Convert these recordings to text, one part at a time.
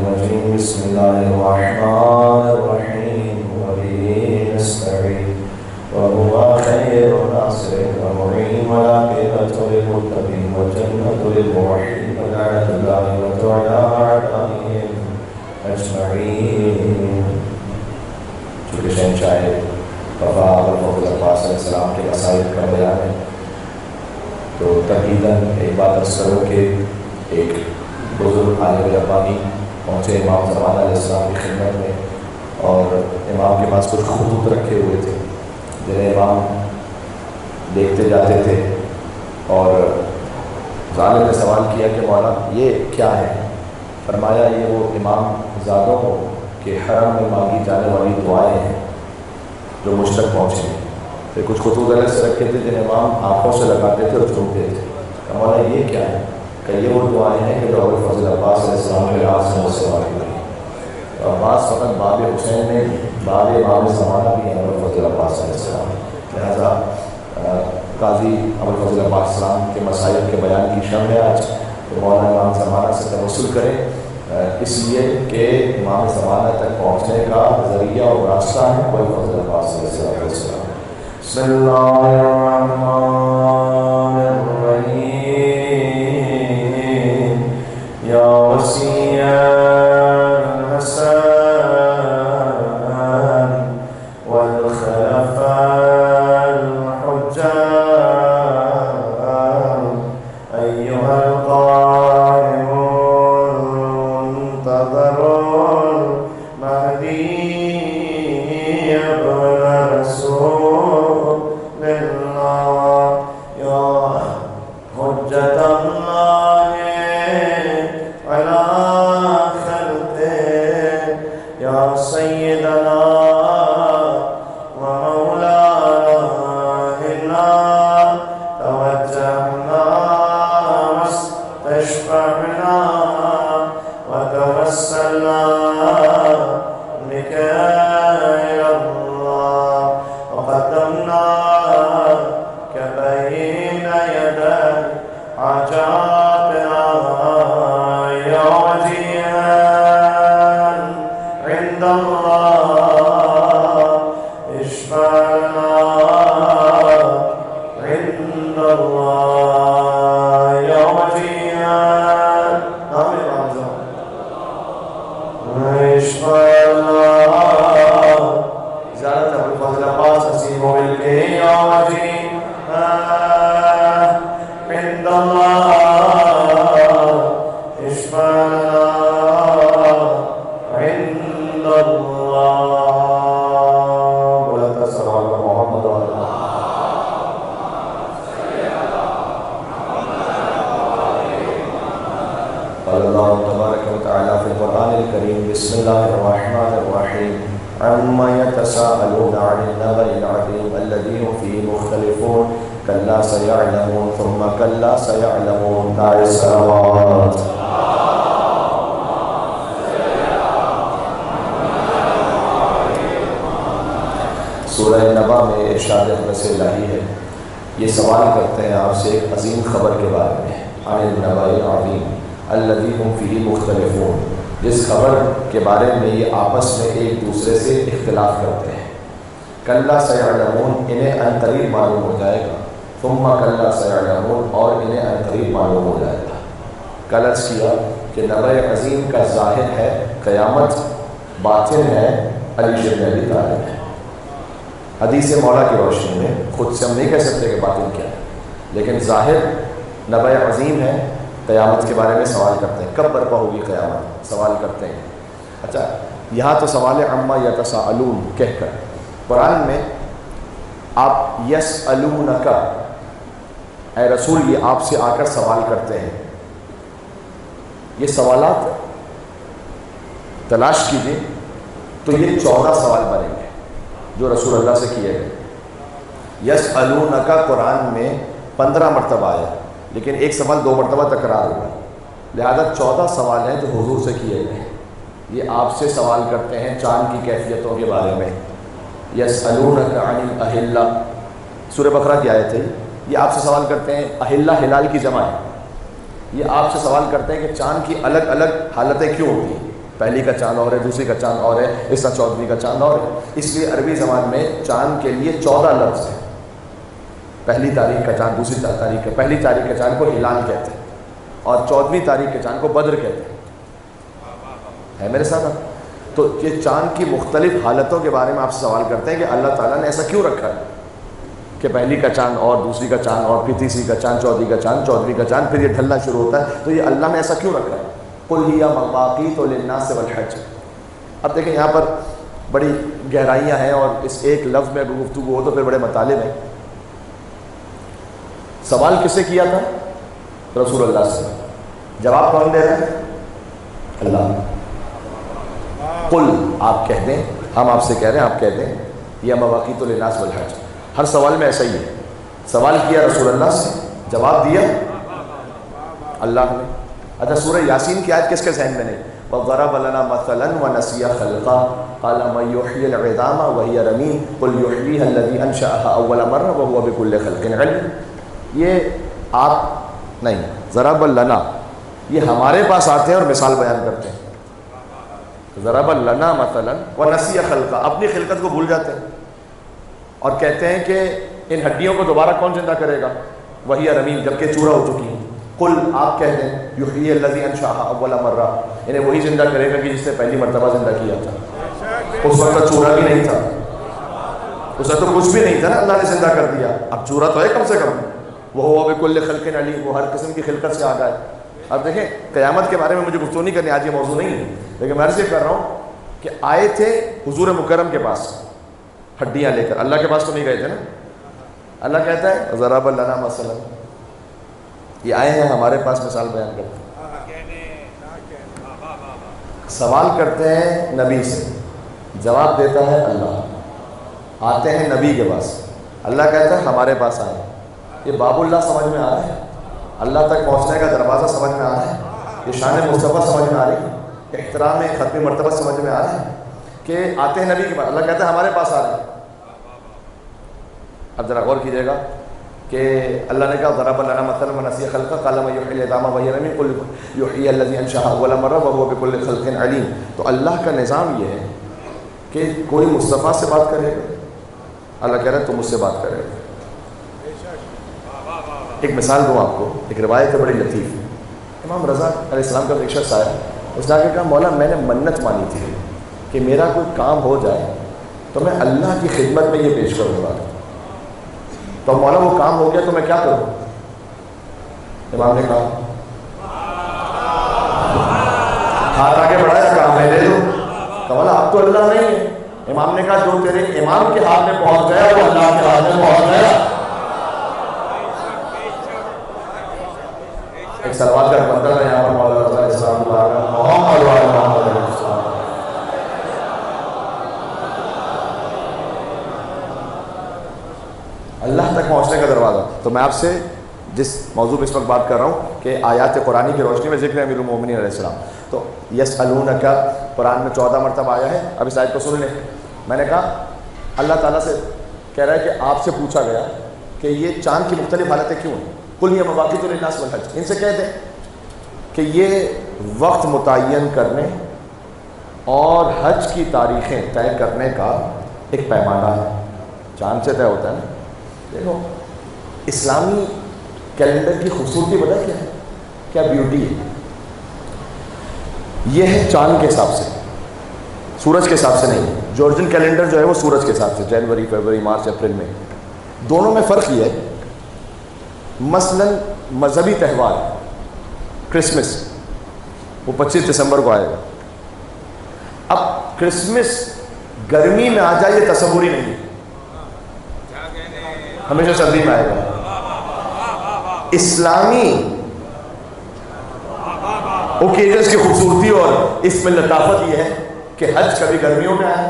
الرجيم بسم الله الرحمن الرحيم وبه نستعين وهو خير ناصر ومعين والعاقبة للمتقين والجنة للموحدين ولعنة الله على أعدائهم أجمعين. چونکہ شہنشاہ وفا الفضل عباس علیہ السلام کے مصائب کا بیان ہے تو تقریباً ایک بات عرض کروں کہ ایک بزرگ عالم ربانی پہنچے امام زمانہ علیہ السلام کی خدمت میں اور امام کے پاس کچھ خطوط رکھے ہوئے تھے جنہیں امام دیکھتے جاتے تھے اور ظالم نے سوال کیا کہ مولانا یہ کیا ہے؟ فرمایا یہ وہ امام زادوں کے حرم میں مانگی جانے والی دعائیں ہیں جو مجھ تک پہنچے ہیں. پھر کچھ خطوط الگ سے رکھے تھے جنہیں امام آنکھوں سے لگاتے تھے اور چومتے تھے. مولانا یہ کیا ہے؟ کہ یہ وہ دعائیں ہیں کہ جو ابوالفضل عباس علیہ السلام کے راز سے مجھ سے واقع ہوئی. عباس فقط باب حسین میں باب امام زمانہ بھی ہیں ابوالفضل عباس علیہ السلام. لہٰذا قاضی ابوالفضل عباس السلام کے مسائل کے بیان کی شب ہے آج. تو مولانا امام زمانہ سے توسل کریں اس لیے کہ امام زمانہ تک پہنچنے کا ذریعہ اور راستہ ہے ابوالفضل عباس علیہ السلام. بسم اللہ الرحمن الرحیم یا وسیع الحسن والخلفاء الحجاج ایہا القائم المنتظر المہدی ابن رسول اللہ یا حجت اللہ علی خلقہ یا سیدنا ومولانا توجہنا واستشفعنا وتوسلنا بك إلى الله وقدمناك بين يدي حاجاتنا يا وجيها عند الله اشفع لنا عند الله يا وجيها اشفع لنا زیادہ ابوالفضل عباس حسین و مل کے یا وجیها عند الله اشفع لنا عند الله ولا تسأل على محمد وعلى قال الله تبارك وتعالى في القرآن الكريم بسم الله الرحمن الرحيم عما يتساءلون عن النبأ العظيم الذي هم فيه مختلفون كلا سيعلمون ثم كلا سيعلمون داعي الصلوات. سورہ نبا میں ارشاد اقدس الہی ہے. یہ سوال کرتے ہیں آپ سے ایک عظیم خبر کے بارے میں عن النبأ العظیم الذی هم فیہ مختلفون، جس خبر کے بارے میں یہ آپس میں ایک دوسرے سے اختلاف کرتے ہیں. کلا سیعلمون انہیں عنقریب معلوم ہو جائے گا. ثم کلا سیعلمون اور انہیں عنقریب معلوم ہو جائے گا. کل عرض کیا کہ نبأ عظیم کا ظاہر ہے قیامت، باطن ہے علی بن ابی طالب ہے. حدیث مولا کی روشنی میں خود سے ہم نہیں کہہ سکتے کہ باطن کیا ہے، لیکن ظاہر نبأ عظیم ہے. قیامت کے بارے میں سوال کرتے ہیں، کب برپا ہوگی قیامت سوال کرتے ہیں. اچھا یہاں تو سوال عما یتساءلون کہہ کر قرآن میں آپ یسألونک اے رسول یہ آپ سے آ کر سوال کرتے ہیں. یہ سوالات تلاش کیجیے تو یہ 14 سوال بنیں گے جو رسول اللہ سے کیے گئے. یسألونک قرآن میں 15 مرتبہ آیا لیکن ایک سوال 2 مرتبہ تکرار ہوا، لہذا 14 سوال ہیں جو حضور سے کیے گئے. یہ آپ سے سوال کرتے ہیں چاند کی کیفیتوں کے بارے میں. یسألونک عن الاہلہ سورہ بقرہ کی آیت ہے. یہ آپ سے سوال کرتے ہیں، اہلہ ہلال کی جمع ہے. یہ آپ سے سوال کرتے ہیں کہ چاند کی الگ الگ حالتیں کیوں ہوتی ہیں. پہلی کا چاند اور ہے، دوسری کا چاند اور ہے، اس طرح چودھویں کا چاند اور ہے. اس لیے عربی زبان میں چاند کے لیے 14 لفظ ہیں. پہلی تاریخ کا چاند، دوسری تاریخ کا، پہلی تاریخ کے چاند کو ہلال کہتے ہیں اور 14ویں تاریخ کے چاند کو بدر کہتے ہیں. ہے میرے ساتھ؟ تو یہ چاند کی مختلف حالتوں کے بارے میں آپ سے سوال کرتے ہیں کہ اللہ تعالیٰ نے ایسا کیوں رکھا ہے کہ پہلی کا چاند اور دوسری کا چاند اور پھر تیسری کا چاند، چوتھی کا چاند، چودھویں کا چاند، پھر یہ ڈھلنا شروع ہوتا ہے. تو یہ اللہ نے ایسا کیوں رکھا ہے؟ قل ہی مواقیت للناس والحج. اب دیکھیں یہاں پر بڑی گہرائیاں ہیں اور اس ایک لفظ میں اگر گفتگو ہو تو پھر بڑے مطالب ہیں. سوال کس سے کیا تھا؟ رسول اللہ سے. جواب کون دے رہے ہیں؟ اللہ. قل آپ کہہ دیں، ہم آپ سے کہہ رہے ہیں، آپ کہہ دیں یہ مواقیت للناس والحج. ہر سوال میں ایسا ہی ہے. سوال کیا رسول اللہ سے، جواب دیا اللہ نے. اچھا سورہ یاسین کی آیت کس کے ذہن میں نہیں؟ وَضَرَبَ لَنَا مَثَلًا وَنَسِيَ خَلْقًا قَالَ مَن يُحْيِي الْعِظَامَ وَهِيَ رَمِيمٌ قُلْ يُحْيِيهَا الَّذِي أَنشَأَهَا أَوَّلَ مَرَّةٍ وَهُوَ بِكُلِّ خَلْقٍ عَلِيمٌ. یہ آپ نہیں، ضرب لنا یہ ہمارے پاس آتے ہیں اور مثال بیان کرتے ہیں. ضرب لنا مثلا ونسی خلقا، اپنی خلقت کو بھول جاتے ہیں اور کہتے ہیں کہ ان ہڈیوں کو دوبارہ کون زندہ کرے گا؟ وہی رمیم، جبکہ چورا ہو چکی ہیں. قل آپ کہہ دیں یحیی الذی انشأها اول مرہ، انہیں وہی زندہ کرے گا کہ جس نے پہلی مرتبہ زندہ کیا تھا. اس وقت چورا بھی نہیں تھا، اس وقت تو کچھ بھی نہیں تھا نا، اللہ نے زندہ کر دیا. اب چورا تو ہے کم سے کم. وہ بکل خلق علیم، وہ ہر قسم کی خلقت سے آگاہ ہے. اب دیکھیں قیامت کے بارے میں مجھے گفتگو نہیں کرنی، آج یہ موضوع نہیں ہے، لیکن میں عرض یہ کر رہا ہوں کہ آئے تھے حضور مکرم کے پاس ہڈیاں لے کر، اللہ کے پاس تو نہیں گئے تھے نا. اللہ کہتا ہے ضرب لنا مثلا، یہ آئے ہیں ہمارے پاس مثال بیان کرتے ہیں. سوال کرتے ہیں نبی سے، جواب دیتا ہے اللہ. آتے ہیں نبی کے پاس، اللہ کہتا ہے ہمارے پاس آئے. یہ باب اللہ سمجھ میں آ رہا ہے؟ اللہ تک پہنچنے کا دروازہ سمجھ میں آ رہا ہے؟ یہ شان مصطفیٰ سمجھ میں آ رہی ہے؟ احترام ختم مرتبہ سمجھ میں آ رہا ہے کہ آتے ہیں نبی کے پاس، اللہ کہتا ہے ہمارے پاس آ رہے ہیں. اب ذرا غور کیجیے گا کہ اللہ نے کہا ضرب لنا مثلا ونسی خلقا قال من یحیی العظام وهی رمیم قل یحیی الذی انشأها اول مرہ وهو بكل خلق علیم. تو اللہ کا نظام یہ ہے کہ کوئی مصطفیٰ سے بات کرے گا، اللہ کہہ رہا ہے تم مجھ سے بات کرے گا. ایک مثال دوں آپ کو، ایک روایت ہے بڑی لطیف. امام رضا علیہ السلام کا ایک شخص آیا، اس نے آ کے کہا مولا میں نے منت مانی تھی کہ میرا کوئی کام ہو جائے تو میں اللہ کی خدمت میں یہ پیش کروں گا. تو مولا وہ کام ہو گیا تو میں کیا کروں؟ امام نے کہا ہاتھ آگے بڑھایا، کام میں دے دو. تو مولا اب تو اللہ نہیں ہے. امام نے کہا جو تیرے امام کے ہاتھ میں پہنچ گیا وہ اللہ کے ہاتھ میں پہنچ گیا. ایک سلوات کا بندر ہے یہاں پر مولا رضا علیہ السلام محمد محمد علیہ السلام. اللہ تک پہنچنے کا دروازہ. تو میں آپ سے جس موضوع پہ اس وقت بات کر رہا ہوں کہ آیات قرآنی کی روشنی میں ذکر امیر المومنین علیہ السلام. تو یسألونک قرآن میں 14 مرتبہ آیا ہے. اب اس آیت کو سن لیں. میں نے کہا اللہ تعالیٰ سے کہہ رہا ہے کہ آپ سے پوچھا گیا کہ یہ چاند کی مختلف حالتیں کیوں ہیں؟ قل ہی مواقیت للناس والحج. ان سے کہہ دیں کہ یہ وقت متعین کرنے اور حج کی تاریخیں طے کرنے کا ایک پیمانہ ہے. چاند سے طے ہوتا ہے نا. دیکھو اسلامی کیلنڈر کی خوبصورتی پتہ کیا ہے؟ کیا بیوٹی ہے؟ یہ ہے چاند کے حساب سے، سورج کے حساب سے نہیں. جارجن کیلنڈر جو ہے وہ سورج کے حساب سے، جنوری، فروری، مارچ، اپریل میں. دونوں میں فرق یہ ہے مثلا مذہبی تہوار کرسمس وہ 25 دسمبر کو آئے گا. اب کرسمس گرمی میں آ جائے یہ تصور ہی نہیں ہے، ہمیشہ سردی میں آئے گا. اسلامی اوکیجنز کی خوبصورتی اور اس میں لطافت یہ ہے کہ حج کبھی گرمیوں میں آئے،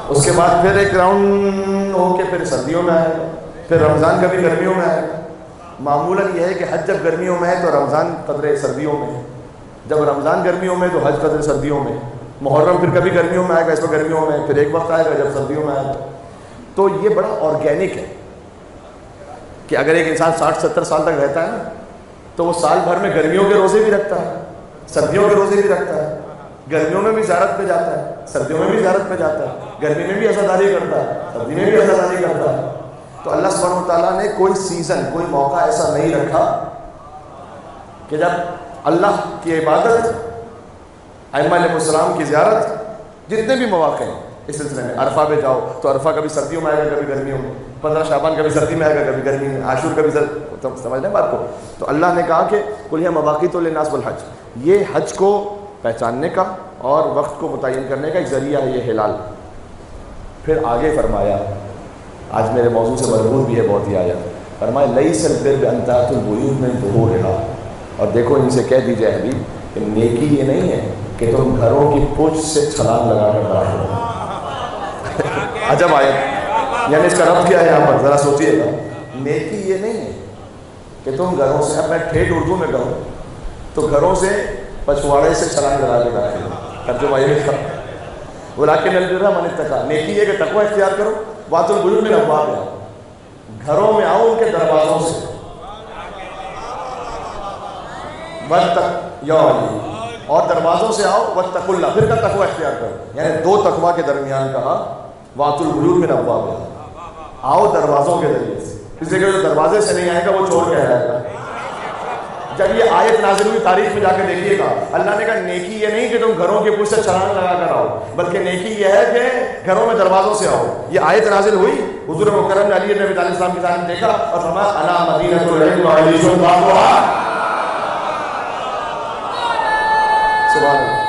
اس کے بعد پھر ایک راؤنڈ ہو کے پھر سردیوں میں آئے گا، پھر رمضان کبھی گرمیوں میں آئے گا. معمولاً یہ ہے کہ حج جب گرمیوں میں ہے تو رمضان قدرے سردیوں میں ہے، جب رمضان گرمیوں میں تو حج قدرے سردیوں میں. محرم پھر کبھی گرمیوں میں آئے گا، اس میں گرمیوں میں، پھر ایک وقت آئے گا جب سردیوں میں آئے گا. تو یہ بڑا آرگینک ہے کہ اگر ایک انسان 60-70 سال تک رہتا ہے نا تو وہ سال بھر میں گرمیوں کے روزے بھی رکھتا ہے، سردیوں کے روزے بھی رکھتا ہے، گرمیوں میں بھی زیارت پہ جاتا ہے، سردیوں میں بھی زیارت پہ جاتا ہے، گرمی میں بھی عزاداری کرتا ہے، سردی میں بھی عزاداری کرتا ہے۔ تو اللہ سبحانہ وتعالیٰ نے کوئی سیزن، کوئی موقع ایسا نہیں رکھا کہ جب اللہ کی عبادت، ائمہ علیہ السلام کی زیارت، جتنے بھی مواقع ہیں اس سلسلے میں، عرفہ پہ جاؤ تو عرفہ کبھی سردیوں میں آئے گا، کبھی گرمیوں میں، 15 شعبان کبھی سردی میں آئے گا، کبھی گرمی میں، عاشور کبھی سمجھ لیں بات کو۔ تو اللہ نے کہا کہ قل ھیٰ مواقیت للناس والحج، یہ حج کو پہچاننے کا اور وقت کو متعین کرنے کا ایک ذریعہ ہے یہ ہلال۔ پھر آگے فرمایا، آج میرے موضوع سے مربوط بھی ہے بہت ہی آیت، فرمایا لیس البر بأن تأتوا البیوت من ظہورها، اور دیکھو ان سے کہہ دیجئے حبیب کہ نیکی یہ نہیں ہے کہ تم گھروں کی پوچھ سے چھلانگ لگا کر داخل ہو۔ عجب آیت، یعنی اس کا ربط کیا ہے یہاں پر، ذرا سوچئے گا۔ نیکی یہ نہیں ہے کہ تم گھروں سے، اب میں ٹھیٹ اردو میں کہوں تو گھروں سے پچھواڑے سے چھلانگ لگا کے داخل ہو، ترجمہ یہ لکھا ولیکن البر من اتقیٰ، نیکی یہ کہ تقوی اختیار کرو، واتوا البیوت من ابوابہا، گھروں میں آؤ ان کے دروازوں سے، اور دروازوں سے آؤ، واتقوا اللہ، پھر کا تقوی اختیار کرو، یعنی دو تقوی کے درمیان کہا واتوا البیوت من ابوابہا، آؤ دروازوں کے ذریعے سے، اس لیے کہ جو دروازے سے نہیں آئے گا وہ چور کہلائے گا۔ جب یہ آیت نازل ہوئی تاریخ میں جا کے دیکھیے گا، اللہ نے کہا نیکی یہ نہیں کہ تم گھروں کے پوچھ سے چھلانگ لگا کر آؤ، بلکہ نیکی یہ ہے کہ گھروں میں دروازوں سے آؤ۔ یہ آیت نازل ہوئی، حضور مکرم نے علی بن ابی طالب السلام کی جانب دیکھا اور فرمایا انا مدینۃ العلم وعلی بابها، سبحان اللہ۔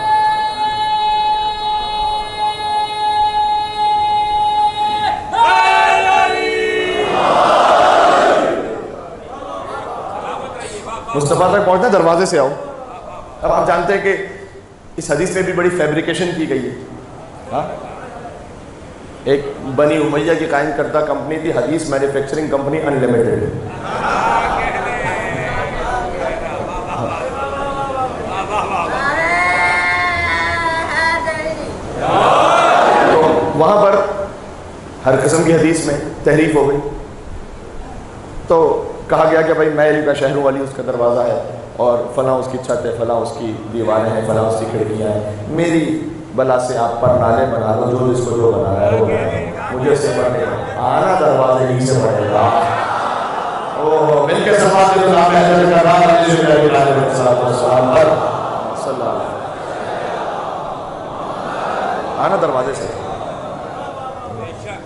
مصطفیٰ تک پہنچنا دروازے سے آؤ۔ اب آپ جانتے ہیں کہ اس حدیث میں بھی بڑی فیبریکیشن کی گئی ہے۔ ہاں، ایک بنی امیہ کی قائم کردہ کمپنی تھی حدیث مینوفیکچرنگ کمپنی انلمیٹڈ، تو وہاں پر ہر قسم کی حدیث میں تحریف ہو گئی، تو کہا گیا کہ بھائی میں علی کا شہر ہوں، علی اس کا دروازہ ہے، اور فلاں اس کی چھت ہے، فلاں اس کی دیواریں ہیں، فلاں اس کی کھڑکیاں ہیں، میری بلا سے آپ پر نالے بنا دو، جو اس کو جو بنانا ہے وہ بنائے، مجھے اس سے پڑھنے آنا دروازے ہی سے پڑھے گا۔ اوہ مل کے صفات اللہ میں حضرت کرام علیہ السلام آنا دروازے سے،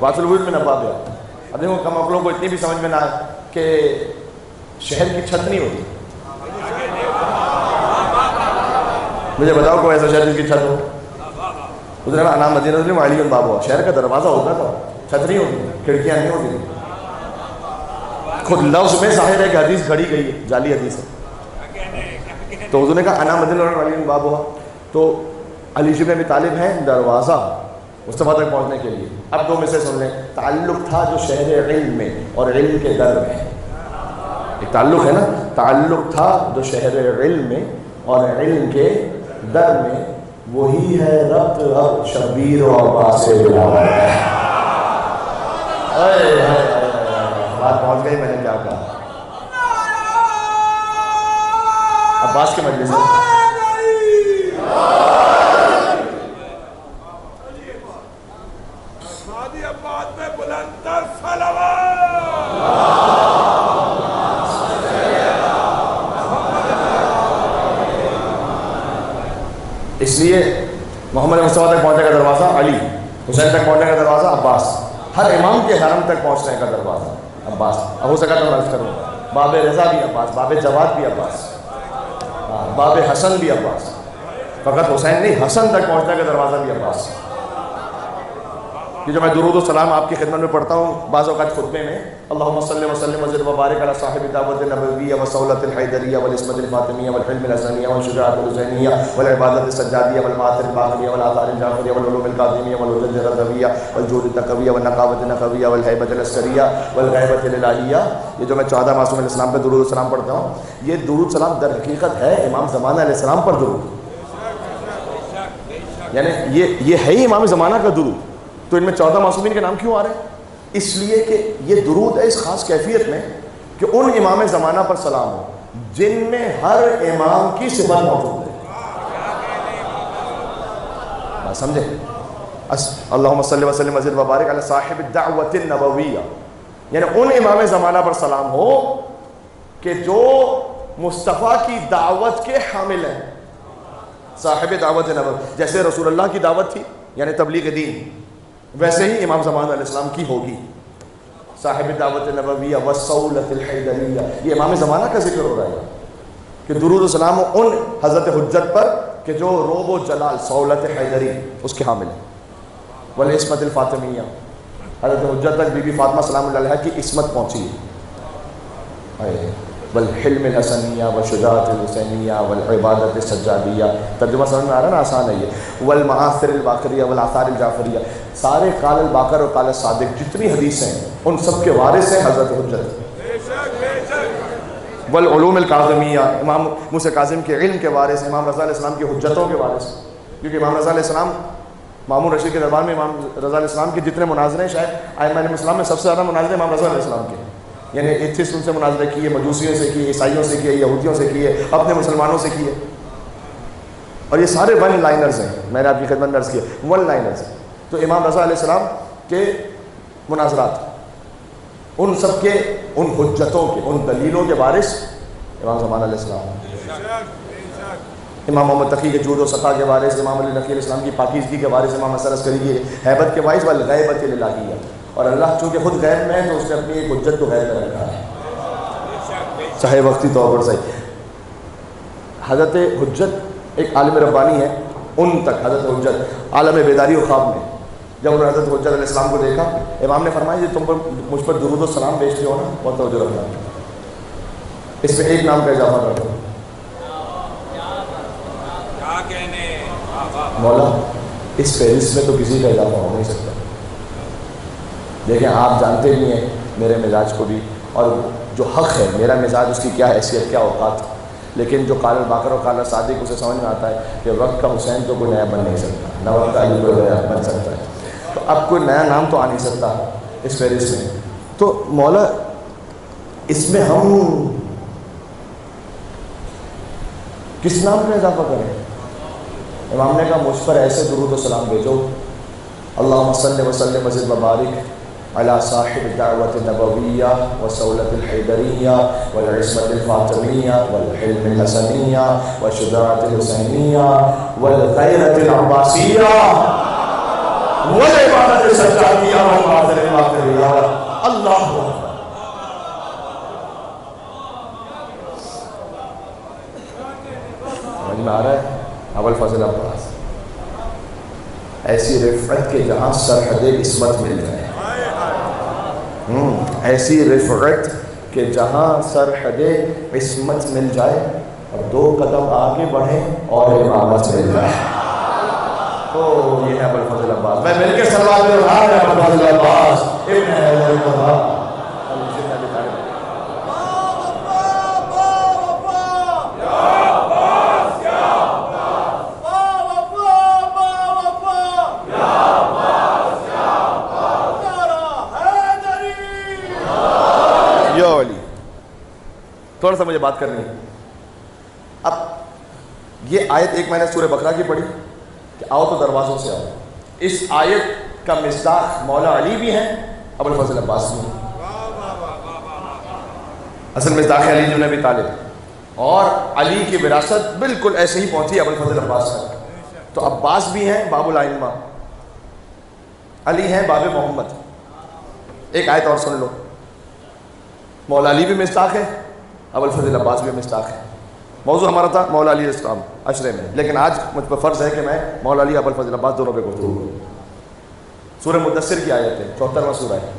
واتوا البیوت من ابوابہا۔ اب دیکھو کم عقلوں کو اتنی بھی سمجھ میں نہ آئے کہ شہر کی چھت نہیں ہوتی، مجھے بتاؤ کوئی ایسا شہر جس کی چھت ہو؟ حضور نے انا مدینۃ العلم وعلی بابہا، شہر کا دروازہ ہوتا تھا، چھت نہیں ہوتی، کھڑکیاں نہیں ہوتی۔ خود لفظ میں ظاہر ہے کہ حدیث گھڑی گئی ہے، جعلی حدیث ہے۔ تو حضور نے کہا انا مدینۃ العلم وعلی بابہا، تو علی بن ابی طالب ہیں دروازہ مصطفیٰ تک پہنچنے کے لیے۔ اب دو میں سے سن لیں، تعلق تھا جو شہر علم میں اور علم کے در میں، ایک تعلق ہے نا، تعلق تھا جو شہر علم میں اور علم کے در میں، وہی ہے ربط اب شبیر و عباس سے بلاوا ہے۔ بات پہنچ گئی، میں نے کیا کہا؟ عباس کے مجلس میں اس لیے محمد مصطفیٰ تک پہنچنے کا دروازہ علی، حسین تک پہنچنے کا دروازہ عباس، ہر امام کے حرم تک پہنچنے کا دروازہ عباس۔ اب ہو سکا تو میں عرض کروں باب رضا بھی عباس، باب جواد بھی عباس، باب حسن بھی عباس، فقط حسین نہیں، حسن تک پہنچنے کا دروازہ بھی عباس۔ یہ جو میں درود و سلام آپ کی خدمت میں پڑھتا ہوں بعض اوقات خطبے میں، اللہم صلی وسلم وزد وبارک علی صاحب دعوت النبویہ وصولۃ الحیدریہ والعصمۃ الفاطمیہ والحلم الحسنیہ والشجاعۃ الحسینیہ والعبادۃ السجادیہ والمآثر الباقریہ والآثار الجعفریہ والعلوم القاسمیہ والحجج الرضویہ والجود التقویہ والنقاوۃ النخویہ والہیبۃ العسکریہ والغیبۃ الالہیہ۔ یہ جو میں 14 معصوم علیہ السلام پہ درود و سلام پڑھتا ہوں، یہ درود سلام در حقیقت ہے امام زمانہ علیہ السلام پر درود، یعنی یہ ہے ہی امام زمانہ کا درود۔ تو ان میں 14 معصومین کے نام کیوں آ رہے ہیں؟ اس لیے کہ یہ درود ہے اس خاص کیفیت میں کہ ان امام زمانہ پر سلام ہو جن میں ہر امام کی صفت موجود ہے۔ سمجھے؟ اللہم صلی وسلم وزد وبارک علی صاحب الدعوت النبویہ، یعنی ان امام زمانہ پر سلام ہو کہ جو مصطفیٰ کی دعوت کے حامل ہیں، صاحب دعوت نبوی. جیسے رسول اللہ کی دعوت تھی یعنی تبلیغ دین، ویسے ہی امام زمان علیہ السلام کی ہوگی، صاحب دعوت نبویہ والصولۃ الحیدریہ. یہ امام زمانہ کا ذکر ہو رہا ہے کہ درود و سلام ان حضرت حجت پر کہ جو روب و جلال صولت حیدری اس کے حامل ہیں. والعصمت الفاطمیہ، حضرت حجت تک بی بی فاطمہ سلام اللہ علیہ کی عصمت پہنچی ہے. والحلم الحسنیہ والشجاعت الحسینیہ والعبادت السجادیہ. ترجمہ سمجھ میں آ رہا ہے نا؟ آسان ہے یہ. والمآثر الباقریہ والآثار الجعفریہ. سارے قال الباقر اور قال الصادق جتنی حدیث ہیں ان سب کے وارث ہیں حضرت حجت. والعلوم الکاظمیہ، امام موسیٰ کاظم کے علم کے وارث، امام رضا علیہ السلام کی حجتوں کے وارث. کیونکہ امام رضا علیہ السلام، مامون رشید کے دربار میں امام رضا علیہ السلام کے جتنے مناظرے ہیں، شاید ائمہ اسلام میں سب سے زیادہ مناظرے امام رضا علیہ السلام کے، یعنی ایتھیسٹ ان سے مناظرے کیے، مجوسیوں سے کیے، عیسائیوں سے کیے، یہودیوں سے کیے، اپنے مسلمانوں سے کیے. اور یہ سارے ون لائنرز ہیں، میں نے آپ کی خدمت میں عرض کیا ون لائنرز ہیں. تو امام رضا علیہ السلام کے مناظرات، ان سب کے، ان حجتوں کے، ان دلیلوں کے وارث امام زمان علیہ السلام. امام محمد تقی کے جود و سخا کے وارث، امام علی نقی علیہ السلام کی پاکیزگی کے وارث، امام حسن عسکری کی ہیبت کے باعث، والغیبت الالہیہ. اور اللہ چونکہ خود غیب میں ہے تو اس نے اپنی ایک حجت کو غیب میں رکھا ہے، چاہے وقتی طور پر صحیح. حضرت حجت ایک عالم ربانی ہے، ان تک حضرت حجت عالم بیداری و خواب میں جب انہوں نے حضرت حجت علیہ السلام کو دیکھا، امام نے فرمایا جی تم پر مجھ پر درود و سلام بیچتے ہو نا، بہت توجہ رکھنا، اس میں ایک نام کا اضافہ کر دو، مولا اس فہرست میں تو کسی کا اضافہ ہو نہیں سکتا. دیکھیں آپ جانتے بھی ہیں میرے مزاج کو بھی، اور جو حق ہے میرا مزاج اس کی کیا حیثیت، کیا اوقات، لیکن جو قال الباقر اور قال الصادق اسے سمجھ میں آتا ہے کہ وقت کا حسین تو کوئی نیا بن نہیں سکتا، نہ وقت کا علی کوئی نیا بن سکتا ہے. تو اب کوئی نیا نام تو آ نہیں سکتا اس فہرست میں. تو مولا اس میں ہم کس نام کا اضافہ کریں؟ امام نے کہا مجھ پر ایسے درود و سلام بھیجو، اللہم صلی وسلم وزد وبارک علی صاحب الدعوت النبویہ والصولۃ الحیدریہ والعصمت الفاطمیہ والحلم الحسنیہ والشجاعت الحسینیہ والغیرت العباسیہ والعبادت السجادیہ والمآثر الباقریہ. اللہ سمجھ میں آ رہا ہے؟ ابوالفضل عباس، ایسی رفعت کے جہاں سرحد عصمت مل جائے، ایسی رفعت کہ جہاں سرحد عصمت مل جائے، اور دو قدم آگے بڑھیں اور امامت مل جائے. تو یہ ہے ابوالفضل عباس. میں مل کے سلوات دے رہا ہے ابوالفضل عباس ابن حیدر. تھوڑا سا مجھے بات کرنی ہے. اب یہ آیت ایک میں نے سورہ بقرہ کی پڑھی کہ آؤ تو دروازوں سے آؤ. اس آیت کا مصداق مولا علی بھی ہیں، ابوالفضل عباس بھی ہیں. اصل مصداق علی بن ابی طالب، اور علی کی وراثت بالکل ایسے ہی پہنچی ابوالفضل عباس تک. تو عباس بھی ہیں باب الائمہ، علی ہیں باب محمد. ایک آیت اور سن لو، مولا علی بھی مصداق ہے، ابوالفضل عباس بھی مصداق ہے. موضوع ہمارا تھا مولا علی السلام عشرے میں، لیکن آج مجھ پر فرض ہے کہ میں مولا علی ابوالفضل عباس دونوں پہ گفتگو کروں. سورہ مدثر کی آیت ہے، 74واں سورہ ہے.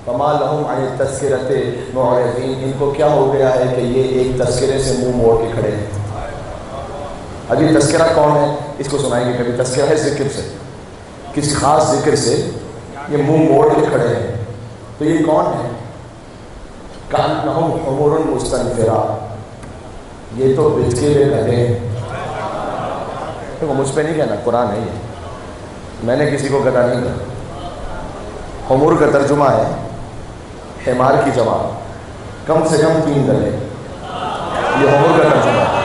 فما لہم عن التذکرۃ معرضین، ان کو کیا ہو گیا ہے کہ یہ ایک تذکرے سے منہ موڑ کے کھڑے ہیں. ابھی تذکرہ کون ہے اس کو سنائیں گے کبھی. تذکرہ ہے ذکر سے، کسی خاص ذکر سے یہ منہ موڑ کے کھڑے ہیں. تو یہ کون ہے؟ کأنہم حمر مستنفرہ، یہ تو بچکے ہوئے گدھے ہیں. دیکھو مجھ پہ نہیں کہنا، قرآن ہے یہ، میں نے کسی کو گدھا نہیں کہا. حمر کا ترجمہ ہے حمار کی جمع، کم سے کم 3 گدھے، یہ حمر کا ترجمہ ہے.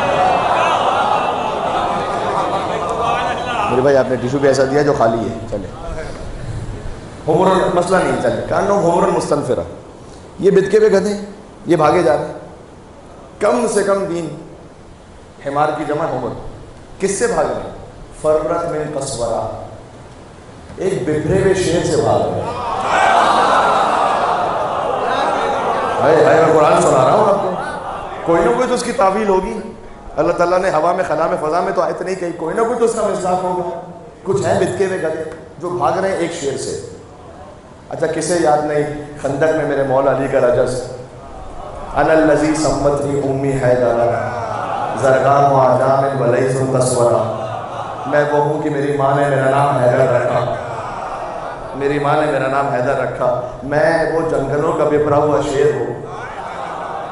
میرے بھائی آپ نے ٹیشو بھی ایسا دیا جو خالی ہے، چلے حمر مسئلہ نہیں، چلے کانو حمر مستنفرہ، یہ بدکے ہوئے گدھے یہ بھاگے جا رہے ہیں، کم سے کم دین، حمار کی جمع حمر، کس سے بھاگ رہے ہیں؟ فرت من قسورہ، ایک بکھرے ہوئے شیر سے بھاگ رہے ہیں۔ میں قرآن سنا رہا ہوں آپ کو، کوئی نہ کوئی تو اس کی تعویل ہوگی۔ اللہ تعالیٰ نے ہوا میں خلا میں فضا میں تو آیت نہیں کہی، کوئی نہ کوئی تو اس کا مصداق ہوگا۔ کچھ ہیں بدکے ہوئے گدھے جو بھاگ رہے ہیں ایک شیر سے۔ اچھا کسے یاد نہیں خندق میں میرے مولا علی کا رجز، انا الذی سمتنی امی حیدر زرگان و آجام ولیس قسورہ، میں وہ ہوں کہ میری ماں نے میرا نام حیدر رکھا، میری ماں نے میرا نام حیدر رکھا، میں وہ جنگلوں کا بپھرا ہوا شیر ہوں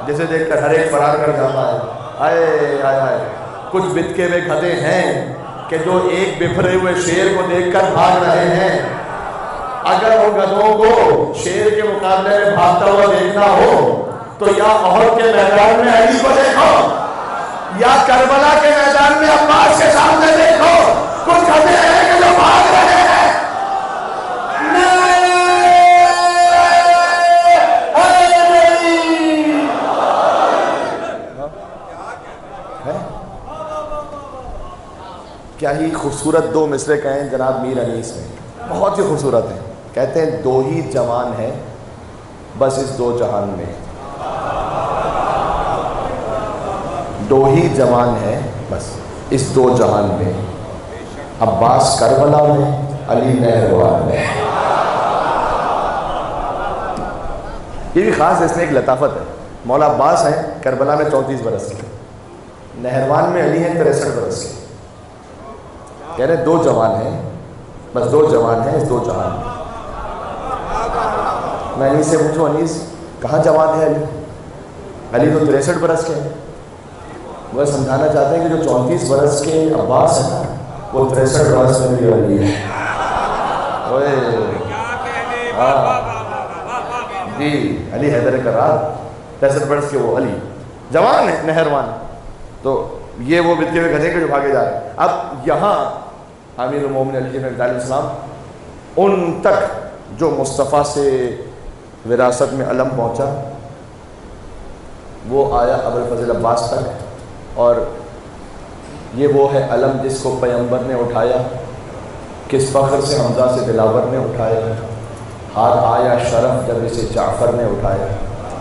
جسے دیکھ کر ہر ایک فرار کر جاتا ہے۔ آئے آئے آئے، کچھ بدکے ہوئے گدھے ہیں کہ جو ایک بپھرے ہوئے شیر کو دیکھ کر بھاگ رہے ہیں۔ اگر وہ گدھوں کو شیر کے مقابلے میں بھاگتا ہوا دیکھنا ہو تو یا احد کے میدان میں علی کو دیکھو یا کربلا کے میدان میں عباس کے سامنے دیکھو، کچھ گدھے ہیں کہ جو بھاگ رہے ہیں۔ کیا ہی خوبصورت دو مصرے کہیں جناب میر انیس میں، بہت ہی خوبصورت ہیں۔ کہتے ہیں دو ہی جوان ہیں بس اس دو جہان میں، دو ہی جوان ہیں بس اس دو جہان میں، عباس کربلا میں، علی نہروان میں۔ یہ بھی خاص اس میں ایک لطافت ہے، مولا عباس ہیں کربلا میں 34 برس کے، نہروان میں علی ہیں 63 برس کے۔ کہہ رہے دو جوان ہیں بس دو جوان ہیں اس دو جہان میں۔ میں انیس سے پوچھوں انیس کہاں جوان ہے علی؟ علی تو 63 برس کے ہیں۔ وہ سمجھانا چاہتے ہیں کہ جو 34 برس کے عباس ہیں وہ 63 برس میں بھی علی ہے۔ جی علی حیدر کرار 63 برس کے وہ علی جوان ہے نہروان۔ تو یہ وہ بدکے ہوئے گدھے کے جو بھاگے جا رہے ہیں۔ اب یہاں امیر المومنین علی بن علیہ السلام ان تک جو مصطفیٰ سے وراثت میں علم پہنچا وہ آیا ابوالفضل عباس تک، اور یہ وہ ہے علم جس کو پیغمبر نے اٹھایا، کس فخر سے حمزہ سے دلاور نے اٹھایا، ہاتھ آیا شرف جب اسے جعفر نے اٹھایا،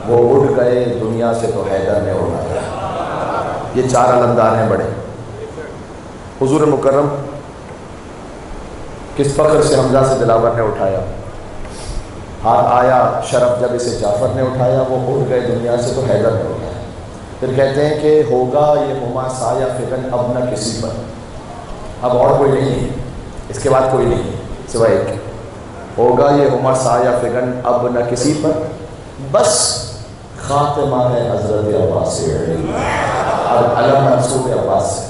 وہ اٹھ گئے دنیا سے تو حیدر نے اٹھایا۔ یہ چار علمدار ہیں بڑے۔ حضور مکرم کس فخر سے حمزہ سے دلاور نے اٹھایا، ہاتھ آیا شرف جب اسے جعفر نے اٹھایا، وہ اٹھ گئے دنیا سے تو حیدر نے اٹھایا۔ پھر کہتے ہیں کہ ہوگا یہ ہما سایہ فگن اب نہ کسی پر، اب اور کوئی نہیں ہے اس کے بعد، کوئی نہیں سوائے ایک، ہوگا یہ ہما سایہ فگن اب نہ کسی پر، بس خاتمہ ہے حضرت عباس سے، اب علم منصوب عباس سے،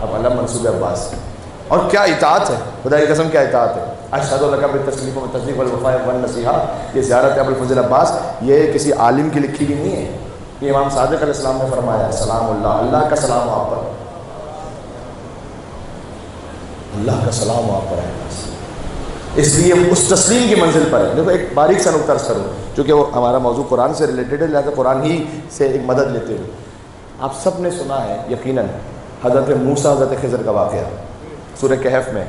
اب علم منصوب عباس سے۔ اور کیا اطاعت ہے، خدا کی قسم کیا اطاعت ہے۔ اشہد لک بالتسلیم والتصدیق والوفاء والنصیحہ، یہ زیارت ابوالفضل عباس یہ کسی عالم کی لکھی بھی نہیں ہے، یہ امام صادق علیہ السلام نے فرمایا سلام اللہ، اللہ کا سلام آپ پر، اللہ کا سلام آپ پر ہے، اس لیے اس تسلیم کی منزل پر ہے۔ دیکھو ایک باریک سا نقطہ عرض کروں، چونکہ وہ ہمارا موضوع قرآن سے ریلیٹڈ ہے لہٰذا قرآن ہی سے ایک مدد لیتے ہوئے، آپ سب نے سنا ہے یقیناً حضرت موسیٰ حضرت خضر کا واقعہ سورہ کہف میں۔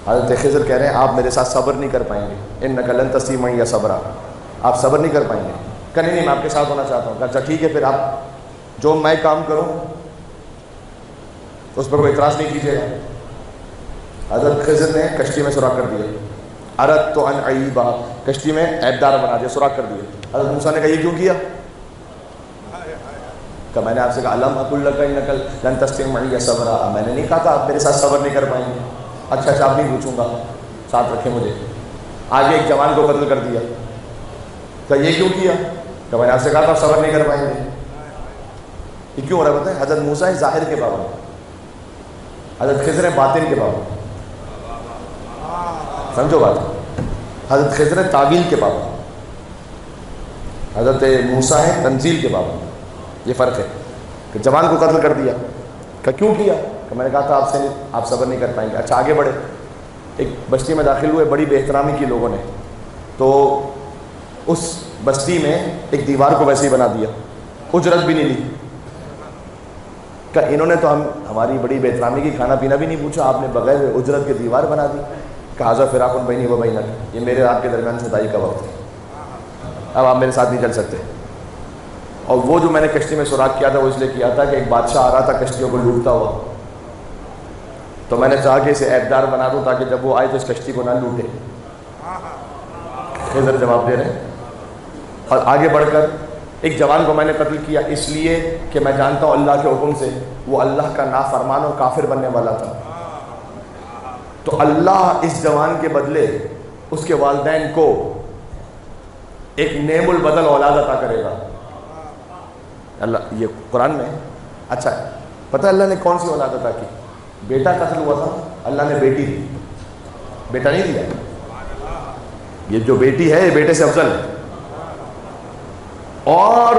حضرت خضر کہہ رہے ہیں آپ میرے ساتھ صبر نہیں کر پائیں گے، انک لن تستطیع معی صبرا، آپ صبر نہیں کر پائیں گے۔ کہ نہیں میں آپ کے ساتھ ہونا چاہتا ہوں۔ اچھا ٹھیک ہے پھر آپ جو میں کام کروں اس پر کوئی اعتراض نہیں کیجیے گا۔ حضرت خضر نے کشتی میں سوراخ کر دیا، اردت ان اعیبھا، کشتی میں عیبدار بنا دیا، سوراخ کر دیا۔ حضرت موسیٰ نے کہا یہ کیوں کیا؟ کہ میں نے آپ سے کہا الم اقل لک انک لن تستطیع معی صبرا، میں نے نہیں کہا تھا آپ میرے ساتھ صبر نہیں کر پائیں گے۔ اچھا آپ نہیں پوچھوں گا، ساتھ رکھیں مجھے۔ آگے ایک جوان کو قتل کر دیا، کہ یہ کیوں کیا؟ کہ میں نے آپ سے کہا تھا آپ صبر نہیں کر پائیں گے۔ یہ کیوں ہو رہا ہے بتائیں؟ حضرت موسیٰ ظاہر کے پابند، حضرت خضر باطن کے پابند، سمجھو بات، حضرت خضر تعویل کے پابند، حضرت موسیٰ ہے تنزیل کے پابند۔ یہ فرق ہے کہ جوان کو قتل کر دیا، کہ کیوں کیا؟ کہ میں نے کہا تھا آپ صبر نہیں کر پائیں گے. اچھا آگے بڑھے, ایک بستی میں داخل ہوئے, بڑی بے احترامی کی لوگوں نے, تو اس بستی میں ایک دیوار کو ویسے ہی بنا دیا, اجرت بھی نہیں لی. کہ انہوں نے تو ہماری بڑی بے احترامی کی, کھانا پینا بھی نہیں پوچھا, آپ نے بغیر اجرت کے دیوار بنا دی. کہا حضرت فراق بینی و بینک, یہ میرے آپ کے درمیان جدائی کا وقت ہے, اب آپ میرے ساتھ نہیں چل سکتے. اور وہ جو میں نے کشتی میں سوراخ کیا تھا وہ اس لیے کیا تھا کہ ایک بادشاہ آ رہا تھا کشتیوں کو لوٹتا ہوا, تو میں نے چاہا کہ اسے عیبدار بنا دوں تاکہ جب وہ آئے تو اس کشتی کو نہ لوٹے. خضر جواب دے رہے ہیں. اور آگے بڑھ کر ایک جوان کو میں نے قتل کیا اس لیے کہ میں جانتا ہوں اللہ کے حکم سے وہ اللہ کا نافرمان و کافر بننے والا تھا. تو اللہ اس جوان کے بدلے اس کے والدین کو ایک نعم البدل اولاد عطا کرے گا. اللہ, یہ قرآن میں. اچھا پتہ اللہ نے کون سی اولاد عطا کی؟ بیٹا قتل ہوا تھا, اللہ نے بیٹی دی, بیٹا نہیں دیا. یہ جو بیٹی ہے یہ بیٹے سے افضل ہے. اور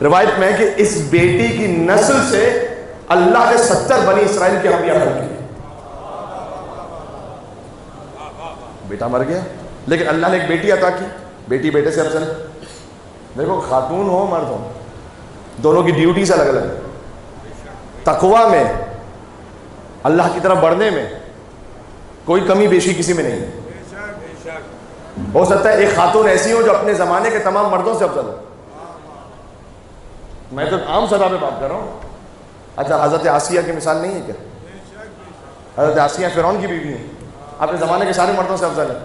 روایت میں ہے کہ اس بیٹی کی نسل سے اللہ نے 70 بنی اسرائیل کے انبیاء پیدا کیے. بیٹا مر گیا لیکن اللہ نے ایک بیٹی عطا کی, بیٹی بیٹے سے افضل ہے. دیکھو خاتون ہو مرد ہو, دونوں کی ڈیوٹیز الگ الگ ہے. تقویٰ میں, اللہ کی طرف بڑھنے میں کوئی کمی بیشی کسی میں نہیں ہے. ہو سکتا ہے ایک خاتون ایسی ہو جو اپنے زمانے کے تمام مردوں سے افضل ہو. میں تو عام سطح پہ بات کر رہا ہوں. اچھا حضرت آسیہ کی مثال نہیں ہے کیا؟ حضرت آسیہ فرعون کی بیوی ہیں, اپنے زمانے کے سارے مردوں سے افضل ہے.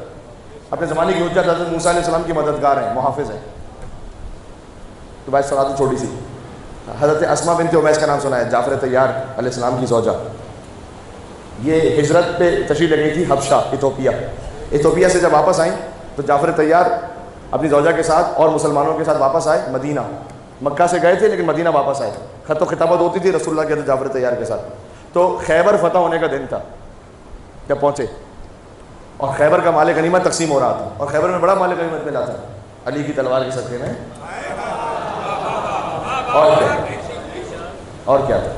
اپنے زمانے کی حجت حضرت موسیٰ علیہ السلام کی مددگار ہیں, محافظ ہیں. تو بھائی سوال تو چھوٹی سی. حضرت اسماء بنت عمیس کا نام سنا ہے, جعفر طیار علیہ السلام کی زوجہ. یہ ہجرت پہ تشریف لے گئی تھی حبشہ, ایتھوپیا سے جب واپس آئیں تو جعفر طیار اپنی زوجہ کے ساتھ اور مسلمانوں کے ساتھ واپس آئے مدینہ. مکہ سے گئے تھے لیکن مدینہ واپس آئے. خط و خطابت ہوتی تھی رسول اللہ کے حضرت جعفر طیار کے ساتھ. تو خیبر فتح ہونے کا دن تھا جب پہنچے, اور خیبر کا مال غنیمت تقسیم ہو رہا تھا, اور خیبر میں بڑا مال غنیمت ملا تھا علی کی تلوار کے صدقے میں. اور کیا تھا,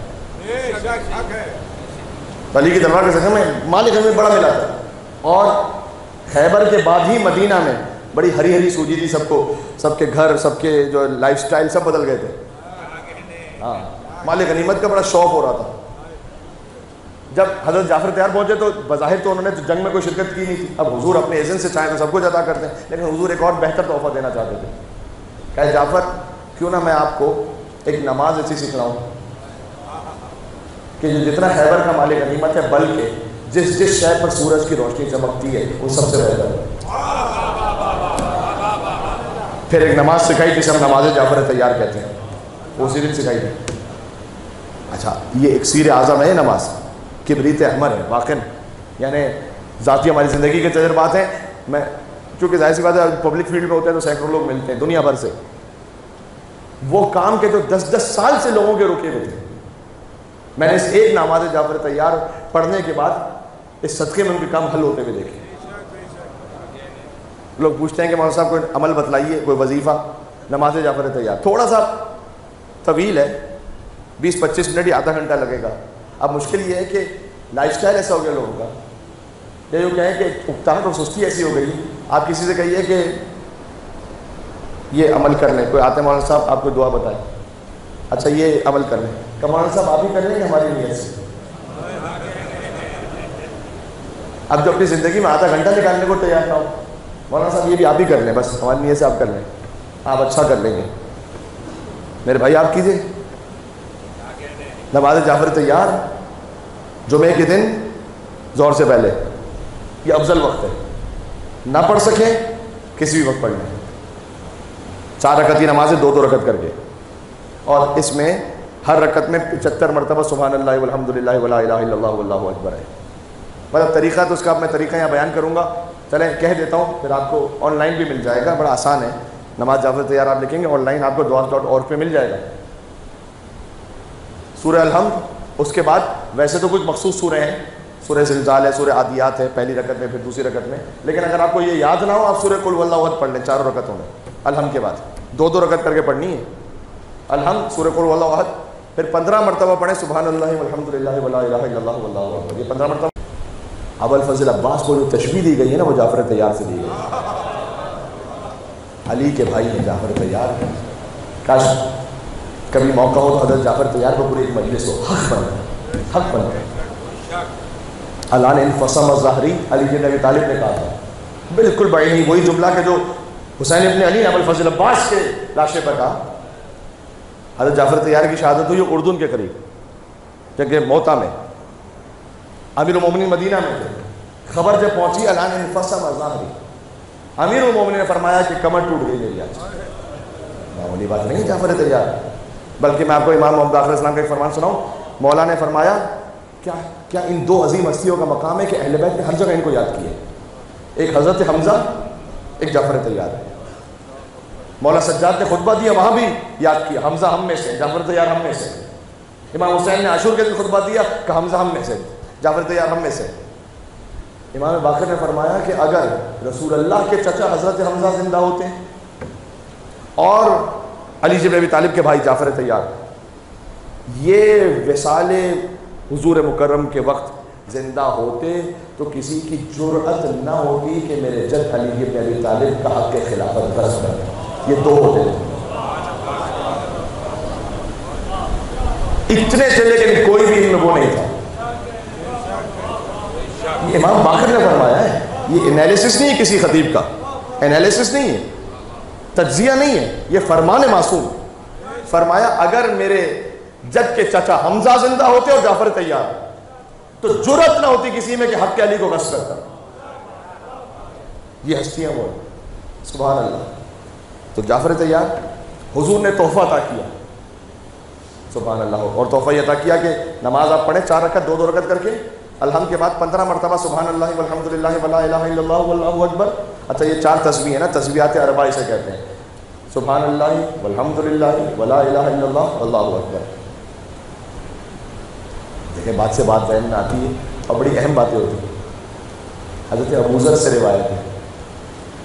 علی کی تلوار کے صدقے میں مال غنیمت بڑا ملا تھا. اور خیبر کے بعد ہی مدینہ میں بڑی ہری ہری سوجی تھی سب کو, سب کے گھر, سب کے جو لائف سٹائل سب بدل گئے تھے. ہاں, مال غنیمت کا بڑا شوق ہو رہا تھا. جب حضرت جعفر طیار پہنچے تو بظاہر تو انہوں نے جنگ میں کوئی شرکت کی نہیں تھی. اب حضور اپنے اذن سے چاہیں تو سب کچھ عطا کرتے ہیں, لیکن حضور ایک اور بہتر تحفہ دینا چاہتے تھے. کہ جعفر کیوں نہ میں آپ کو ایک نماز ایسی سکھلاؤں کہ جو جتنا خیبر کا مال غنیمت ہے بلکہ جس جس شے پر سورج کی روشنی چمکتی ہے وہ سب سے بہتر ہے. پھر ایک نماز سکھائی جسے ہم نماز جعفر طیار کہتے ہیں, وہ اسی دن سکھائی تھی. اچھا یہ ایک سیر اعظم ہے نماز, کبریت احمر ہے واقع, یعنی ذاتی ہماری زندگی کے تجربات ہیں. میں چونکہ ظاہر سی بات ہے پبلک فیلڈ میں ہوتے ہیں تو سینکڑوں لوگ ملتے ہیں دنیا بھر سے, وہ کام کے جو 10-10 سال سے لوگوں کے رکے ہوئے تھے. میں نے اس ایک نماز جعفر طیار پڑھنے کے بعد اس صدقے میں ان کے کام حل ہوتے ہوئے دیکھے. لوگ پوچھتے ہیں کہ مولانا صاحب کوئی عمل بتلائیے, کوئی وظیفہ. نماز جعفر طیار تھوڑا سا طویل ہے, 20-25 منٹ یا آدھا گھنٹہ لگے گا. اب مشکل یہ ہے کہ لائف سٹائل ایسا ہو گیا لوگوں کا, یہ جو کہیں کہ اکتاہٹ اور سستی ایسی ہو گئی. آپ کسی سے کہیے کہ یہ عمل کر لیں, کوئی آتے ہیں مولانا صاحب آپ کو دعا بتائیں, اچھا یہ عمل کر لیں, کہ مولانا صاحب آپ ہی کر لیں گے ہماری نیت سے. اب جو اپنی زندگی میں آدھا گھنٹہ نکالنے کو تیار نہ ہو, مولانا صاحب یہ بھی آپ ہی کر لیں, بس ہماری نیت سے آپ کر لیں, آپ اچھا کر لیں گے. میرے بھائی آپ کیجیے نماز جعفر طیار جمعے کے دن ظہر سے پہلے, یہ افضل وقت ہے. نہ پڑھ سکیں کسی بھی وقت پڑھ لیں. 4 رکعت کی نماز ہے 2-2 رکعت کر کے, اور اس میں ہر رکعت میں 75 مرتبہ سبحان اللہ والحمد للہ ولا الہ الا اللہ واللہ اکبر ہے. مطلب طریقہ تو اس کا میں طریقہ یہاں بیان کروں گا, چلیں کہہ دیتا ہوں, پھر آپ کو آن لائن بھی مل جائے گا, بڑا آسان ہے. نماز جعفر طیار آپ لکھیں گے آن لائن آپ کو duas.org پہ مل جائے گا. سورہ الحمد, اس کے بعد ویسے تو کچھ مخصوص سورہ ہیں, سورہ زلزال ہے, سورہ عادیات ہے پہلی رکعت میں, پھر دوسری رکعت میں. لیکن اگر آپ کو یہ یاد نہ ہو آپ سورہ قل واللہ احد پڑھ لیں 4 رکعتوں میں. الحمد کے بعد 2-2 رکعت کر کے پڑھنی ہے. الحمد, سورہ قل واللہ احد, پھر 15 مرتبہ پڑھیں سبحان اللہ والحمدللہ ولا الہ الا اللہ واللہ اکبر، یہ 15 مرتبہ۔ ابو الفضل عباس کو جو تشبیہ دی گئی ہے نا وہ جعفر طیار سے دی گئی، علی کے بھائی ہیں جعفر طیار۔ کاش کبھی موقع ہو تو حضرت جعفر طیار کو پوری ایک مجلس ہو، حق بن الان انفصم الظہری، علی بن ابی طالب نے کہا تھا، بالکل بڑی نہیں وہی جملہ کہ جو حسین ابن علی نے ابو الفضل عباس کے لاشے پر کہا۔ حضرت جعفر طیار کی شہادت ہوئی اردن کے قریب جگہ موتا میں، امیر المومنین مدینہ میں تھے۔ خبر جب پہنچی الان انفصم الظہری، امیر المومنین نے فرمایا کہ کمر ٹوٹ گئی میری آج۔ معمولی بات نہیں جعفر طیار، بلکہ میں آپ کو امام محمد علیہ السلام کا ایک فرمان سناؤں۔ مولا نے فرمایا کیا ان دو عظیم ہستیوں کا مقام ہے کہ اہل بیت نے ہر جگہ ان کو یاد کیا، ایک حضرت حمزہ ایک جعفر طیار ہے۔ مولا سجاد نے خطبہ دیا وہاں بھی یاد کیا، حمزہ ہم میں سے، جعفر طیار ہم میں سے۔ امام حسین نے عاشور کے دن خطبہ دیا کہ حمزہ ہم میں سے، جعفر طیار ہم میں سے۔ امام باقر نے فرمایا کہ اگر رسول اللہ کے چچا حضرت حمزہ زندہ ہوتے اور علی بن ابی طالب کے بھائی جعفر طیار یہ وصال حضور مکرم کے وقت زندہ ہوتے تو کسی کی جرأت نہ ہوتی کہ میرے جد علی بن ابی طالب کا حق خلافت غصب کرے، یہ دو ہوتے تھے، اتنے تھے لیکن کوئی بھی ان میں وہ نہیں تھا۔ یہ امام باقر نے فرمایا ہے، یہ انالیسس نہیں ہے کسی خطیب کا، انالیسس نہیں ہے، تجزیہ نہیں ہے، یہ فرمان معصوم۔ فرمایا اگر میرے جد کے چچا حمزہ زندہ ہوتے اور جعفر طیار تو جرأت نہ ہوتی کسی میں کہ حق علی کو غصب کرتا۔ یہ ہستیاں وہ ہیں، سبحان اللہ۔ تو جعفر طیار حضور نے تحفہ عطا کیا، سبحان اللہ، اور تحفہ یہ عطا کیا کہ نماز آپ پڑھیں 4 رکعت 2 رکعت کر کے، الحمد کے بعد 15 مرتبہ سبحان اللہ والحمدللہ ولا الہ الا اللہ واللہ اکبر۔ اچھا یہ 4 تسبیح ہے نا، تسبیحات اربع اسے کہتے ہیں، سبحان اللہ والحمدللہ ولا الہ الا اللہ واللہ اکبر۔ دیکھیں بات سے بات ذہن میں آتی ہے اور بڑی اہم باتیں ہوتی ہیں۔ حضرت ابوذر سے روایت ہے،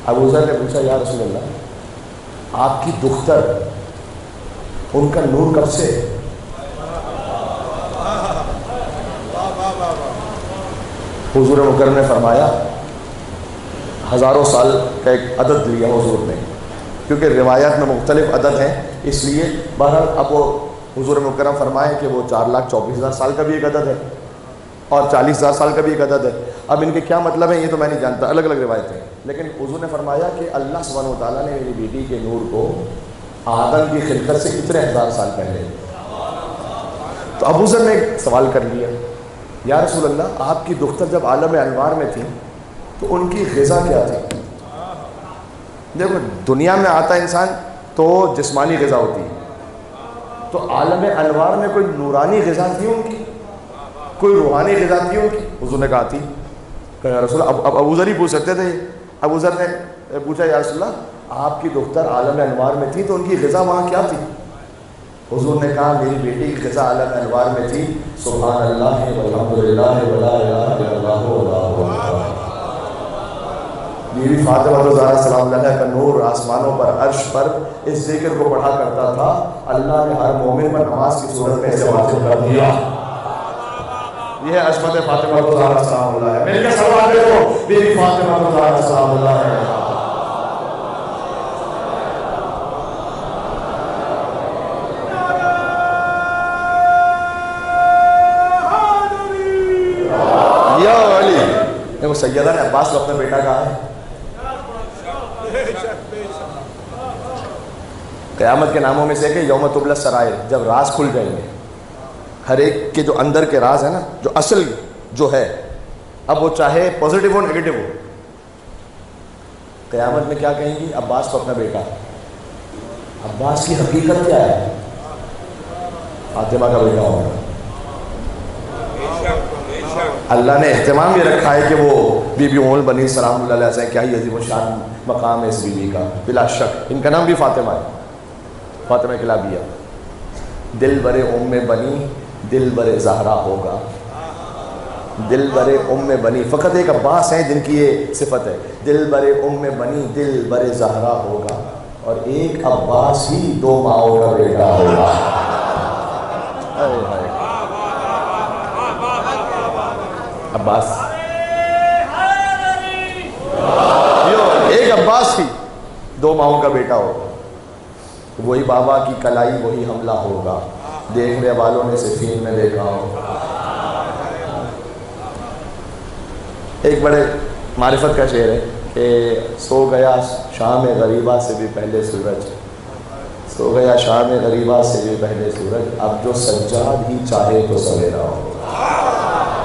ابوذر نے پوچھا یا رسول اللہ آپ کی دختر ان کا نور کب سے؟ حضور مکرم نے فرمایا ہزاروں سال کا ایک عدد لیا حضور نے، کیونکہ روایات میں مختلف عدد ہیں، اس لیے بہرحال اب وہ حضور مکرم فرمائے کہ وہ 4,24,000 سال کا بھی ایک عدد ہے اور 40,000 سال کا بھی ایک عدد ہے۔ اب ان کے کیا مطلب ہے یہ تو میں نہیں جانتا، الگ الگ روایتیں ہیں، لیکن حضور نے فرمایا کہ اللہ سبحانہ و تعالیٰ نے میری بیٹی کے نور کو آدم کی خلقت سے اتنے 1000 سال پہلے۔ تو ابوذر نے ایک سوال کر لیا، یا رسول اللہ آپ کی دختر جب عالم انوار میں تھی تو ان کی غذا کیا تھی؟ دیکھو دنیا میں آتا انسان تو جسمانی غذا ہوتی ہے، تو عالم انوار میں کوئی نورانی غذا تھی ان کی، کوئی روحانی غذا تھی ان کی؟ حضور نے کہا تھی۔ کہ رسول اب ابوذر ہی پوچھ سکتے تھے، ابوذر نے پوچھا یا رسول اللہ آپ کی دختر عالم انوار میں تھی تو ان کی غذا وہاں کیا تھی؟ حضور نے کہا میری بیٹی کی غذا عالم انوار میں تھی سبحان اللہ والحمدللہ ولا الہ الا اللہ واللہ اکبر۔ بیوی فاطمہ الزہرا سلام اللہ کا نور آسمانوں پر عرش پر اس ذکر کو پڑھا کرتا تھا، اللہ نے ہر مومن پر نماز کی صورت میں اسے واجب کر دیا۔ یہ ہے عصمت فاطمہ الزہرا سلام اللہ ہے۔ میرے کیا سوال دیکھو بیوی فاطمہ الزہرا سلام اللہ ہے۔ وہ سیدہ نے عباس کو اپنا بیٹا کہا ہے۔ قیامت کے ناموں میں سے کہ یوم تبلی السرائر، جب راز کھل جائیں گے، ہر ایک کے جو اندر کے راز ہے نا، جو اصل جو ہے، اب وہ چاہے پازیٹیو ہو نیگیٹو ہو، قیامت میں کیا کہیں گی؟ عباس کو اپنا بیٹا۔ عباس کی حقیقت کیا ہے؟ فاطمہ کا بیٹا ہوگا۔ اللہ نے اہتمام یہ رکھا ہے کہ وہ بی بی ام البنین سلام اللہ علیہ سے کیا ہی عظیم الشان مقام ہے اس بی بی کا، بلا شک ان کا نام بھی فاطمہ ہے، فاطمہ کلابیہ۔ دل برے ام بنی دل برے زہرا ہوگا، دل برے ام بنی، فقط ایک عباس ہیں جن کی یہ صفت ہے، دل برے ام بنی دل برے زہرا ہوگا، اور ایک عباس ہی 2 ماؤں کا بیٹا ہوگا۔ عباس، ایک عباس تھی، 2 ماؤں کا بیٹا ہو، وہی بابا کی کلائی وہی حملہ ہوگا، دیکھنے والوں نے صفین میں دیکھا ہو۔ ایک بڑے معرفت کا شعر ہے کہ سو گیا شام غریبہ سے بھی پہلے سورج، سو گیا شام غریبہ سے بھی پہلے سورج، اب جو سجاد ہی چاہے تو سویرا ہو۔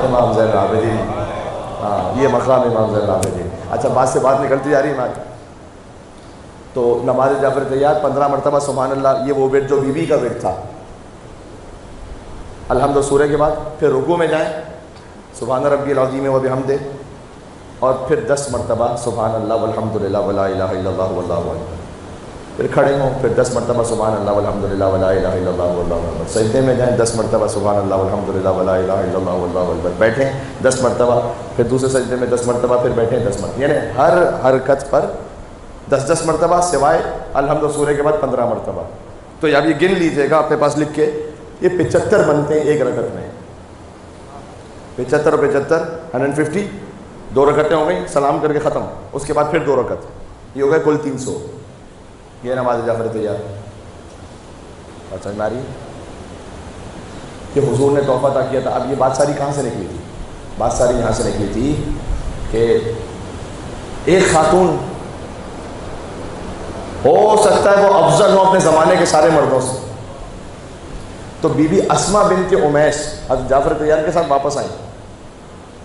امام زین العابدین، ہاں یہ مقام امام زین العابدین۔ اچھا بات سے بات نکلتی جا رہی ہے ہماری، تو نماز جعفر طیار 15 مرتبہ سبحان اللہ، یہ وہ ورد جو بی بی کا ورد تھا۔ الحمد سورہ کے بعد پھر رکوع میں جائیں سبحان ربی العظیم و بحمدہ، اور پھر 10 مرتبہ سبحان اللہ والحمد للہ ولا الہ الا اللہ واللہ اکبر، پھر کھڑے ہوں پھر 10 مرتبہ سبحان اللہ والحمد للہ ولا الہ الا اللہ واللہ اکبر، سجدے میں جائیں 10 مرتبہ سبحان اللہ والحمد للہ ولا الہ الا اللہ واللہ اکبر، بیٹھیں 10 مرتبہ، پھر دوسرے سجدے میں 10 مرتبہ، پھر بیٹھیں 10 مرتبہ، یعنی ہر حرکت پر 10 مرتبہ، سوائے الحمد سورہ کے بعد 15 مرتبہ۔ تو اب یہ گن لیجئے گا اپنے پاس لکھ کے، یہ 75 بنتے ہیں ایک رکعت میں، 75 اور 75 150، 2 رکعتیں ہو گئیں، سلام کر کے ختم، اس کے بعد پھر 2 رکعت، یہ ہو گئے کل 300۔ یہ نماز جعفر طیار، اور سمجھ میں آ رہی ہے کہ حضور نے تحفہ عطا کیا تھا۔ اب یہ بات ساری کہاں سے نکلی تھی؟ بات ساری یہاں سے نکلی تھی کہ ایک خاتون ہو سکتا ہے وہ افضل ہو اپنے زمانے کے سارے مردوں سے، تو بی بی اسما بنت امیس حضرت جعفر طیار کے ساتھ واپس آئیں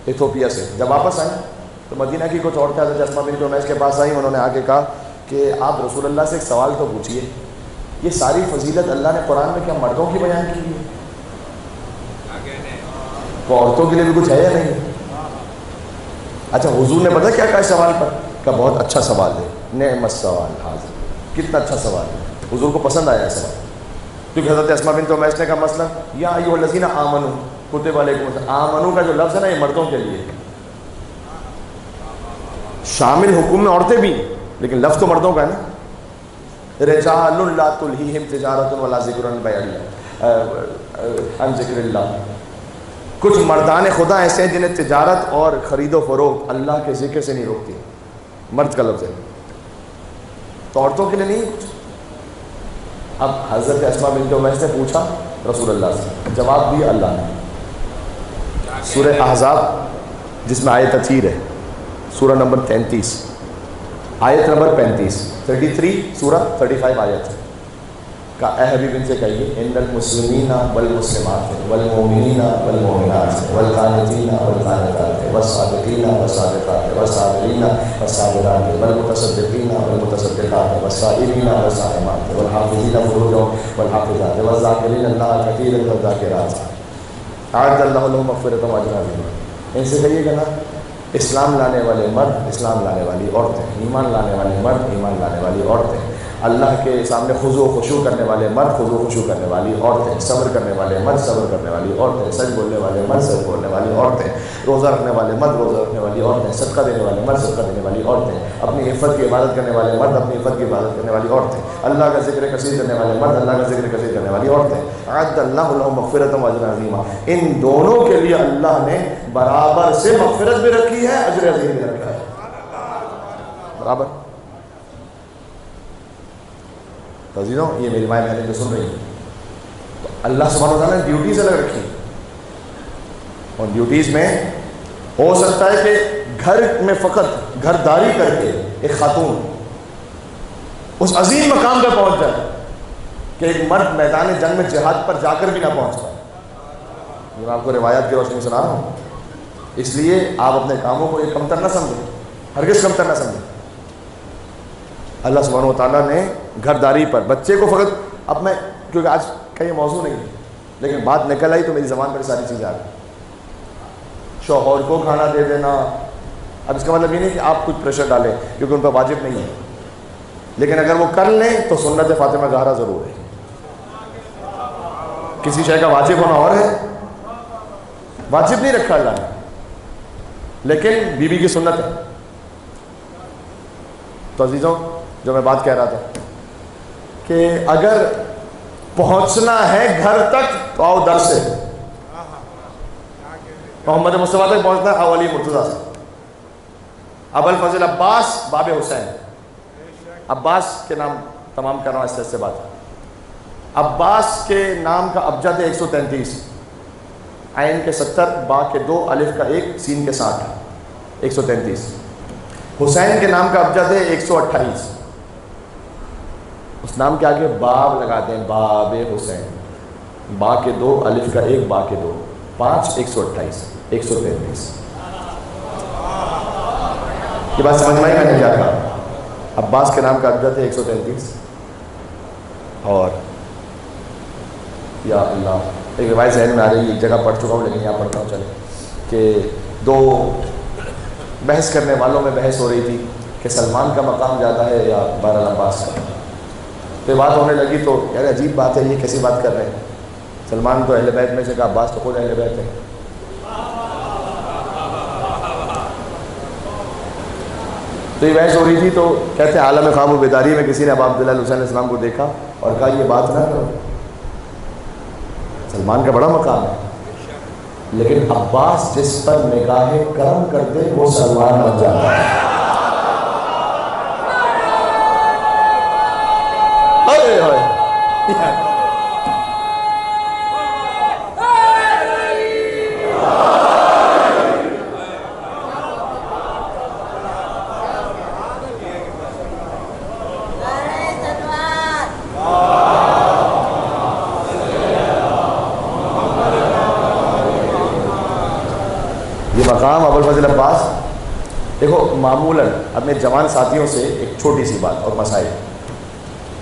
ایتھوپیا سے۔ جب واپس آئیں تو مدینہ کی کچھ عورتیں حضرت اسما بنت امیس کے پاس آئیں، انہوں نے آ کے کہا کہ آپ رسول اللہ سے ایک سوال تو پوچھیے، یہ ساری فضیلت اللہ نے قرآن میں کیا مردوں کی بیان کی ہے؟ تو عورتوں کے لیے بھی کچھ ہے یا نہیں؟ اچھا حضور نے پتہ کیا کہا اس سوال پر؟ کہ بہت اچھا سوال ہے، نعم السوال حاضر، کتنا اچھا سوال ہے، حضور کو پسند آیا ہے سوال، کیونکہ حضرت اسما بنت امیس نے کہا مثلا یا ایھا الذین آمنوا کتب علیکم الصیام، آمنو کا جو لفظ ہے نا یہ مردوں کے لیے شامل، حکم میں عورتیں بھی لیکن لفظ تو مردوں کا ہے نا۔ رجال لا تلہیہم تجارۃ ولا ذکر عن ذکر اللہ، کچھ مردان خدا ایسے ہیں جنہیں تجارت اور خرید و فروخت اللہ کے ذکر سے نہیں روکتی، مرد کا لفظ ہے، تو عورتوں کے لیے نہیں کچھ۔ اب حضرت اسما بنت امیس نے پوچھا رسول اللہ سے، جواب دیا اللہ نے، سورہ احزاب جس میں آیت تطہیر ہے، سورہ نمبر 33 آیت نمبر 35، 33 سورہ 35 آیت ہے، کہ اے حبیب ان سے کہیے ان المسلمین والمسلمات والمؤمنین والمؤمنات والقانتین والقانتات والصادقین والصادقات والصابرین والصابرات والمتصدقین والمتصدقات والصائمین والصائمات والحافظین فروجهم والحافظات والذاکرین اللہ کثیرا والذاکرات اعد اللہ لهم مغفرۃ واجرا عظیما۔ ان سے کہیے گا نا اسلام لانے والے مرد، اسلام لانے والی عورتیں، ایمان لانے والے مرد، ایمان لانے والی عورتیں، اللہ کے سامنے خضوع و خشوع کرنے والے مرد، خضوع و خشوع کرنے والی عورتیں، صبر کرنے والے مرد، صبر کرنے والی عورتیں، سچ بولنے والے مرد، سچ بولنے والی عورتیں، روزہ رکھنے والے مرد، روزہ رکھنے والی عورتیں، صدقہ دینے والے مرد، صدقہ دینے والی عورتیں، اپنی عفت کی عبادت کرنے والے مرد، اپنی عفت کی عبادت کرنے والی عورتیں، اللہ کا ذکر کثیر کرنے والے مرد، اللہ کا ذکر کثیر کرنے والی عورتیں، اعد اللہ لهم مغفرۃ واجرا عظیما۔ ان دونوں کے لیے اللہ نے برابر سے مغفرت بھی رکھی ہے، اجر عظیم بھی رکھا ہے، برابر۔ عزیزوں یہ میری مائیں بہنیں جو سن رہی ہیں، تو اللہ سبحانہ وتعالیٰ نے ڈیوٹیز الگ رکھی، اور ڈیوٹیز میں ہو سکتا ہے کہ گھر میں فقط گھرداری کر کے ایک خاتون اس عظیم مقام پہ پہنچ جائے کہ ایک مرد میدان جنگ میں جہاد پر جا کر بھی نہ پہنچ پائے۔ یہ میں آپ کو روایات کی روشنی سنا رہا ہوں، اس لیے آپ اپنے کاموں کو ایک کمتر نہ سمجھیں، ہرگز کمتر نہ سمجھیں۔ اللہ سبحانہ و تعالیٰ نے گھرداری پر بچے کو فقط، اب میں کیونکہ آج کا یہ موضوع نہیں ہے لیکن بات نکل آئی تو میری زبان پر ساری چیزیں آ گئی، شوہر کو کھانا دے دینا، اب اس کا مطلب یہ نہیں کہ آپ کچھ پریشر ڈالیں کیونکہ ان پر واجب نہیں ہے، لیکن اگر وہ کر لیں تو سنت فاطمہ زہرا ضرور ہے۔ کسی شے کا واجب ہونا اور ہے، واجب نہیں رکھا اللہ نے، لیکن بیوی کی سنت ہے۔ تو عزیزوں جو میں بات کہہ رہا تھا کہ اگر پہنچنا ہے گھر تک تو آؤ در سے محمد مصطفیٰ تک پہنچنا ہے اولی مرتضیٰ سے. ابوالفضل عباس باب حسین. عباس کے نام تمام کر رہا ہوں اس سے بات. عباس کے نام کا ابجد ہے 133, عین کے 70, با کے 2, الف کا 1, سین کے 60, 133. حسین کے نام کا ابجد ہے 128. اس نام کے آگے باب لگاتے ہیں, باب حسین, با کے 2, الف کا 1, با کے 2, 5, 128, 133. یہ بات سمجھ میں نے کیا کہا. عباس کے نام کا ابجد ہے 133. اور یا اللہ, ایک روایت ذہن میں آ رہی ہے, ایک جگہ پڑھ چکا ہوں لیکن یہاں پڑھتا ہوں چلے, کہ دو بحث کرنے والوں میں بحث ہو رہی تھی کہ سلمان کا مقام زیادہ ہے یا بہرحال عباس کا. تو بات ہونے لگی تو یار عجیب بات ہے, یہ کیسی بات کر رہے ہیں, سلمان تو اہل بیت میں سے کہا, عباس تو خود اہل بیت ہے. تو یہ بحث ہو رہی تھی تو کہتے ہیں عالم خواب و بیداری میں کسی نے ابا عبداللہ حسین علیہ السلام کو دیکھا اور کہا یہ بات نہ کرو, سلمان کا بڑا مقام ہے, لیکن عباس جس پر نگاہ کرم کرتے وہ سلمان بن جاتا ہے. مقام ابوالفضل عباس. دیکھو معمولاً اپنے جوان ساتھیوں سے ایک چھوٹی سی بات اور مسائل,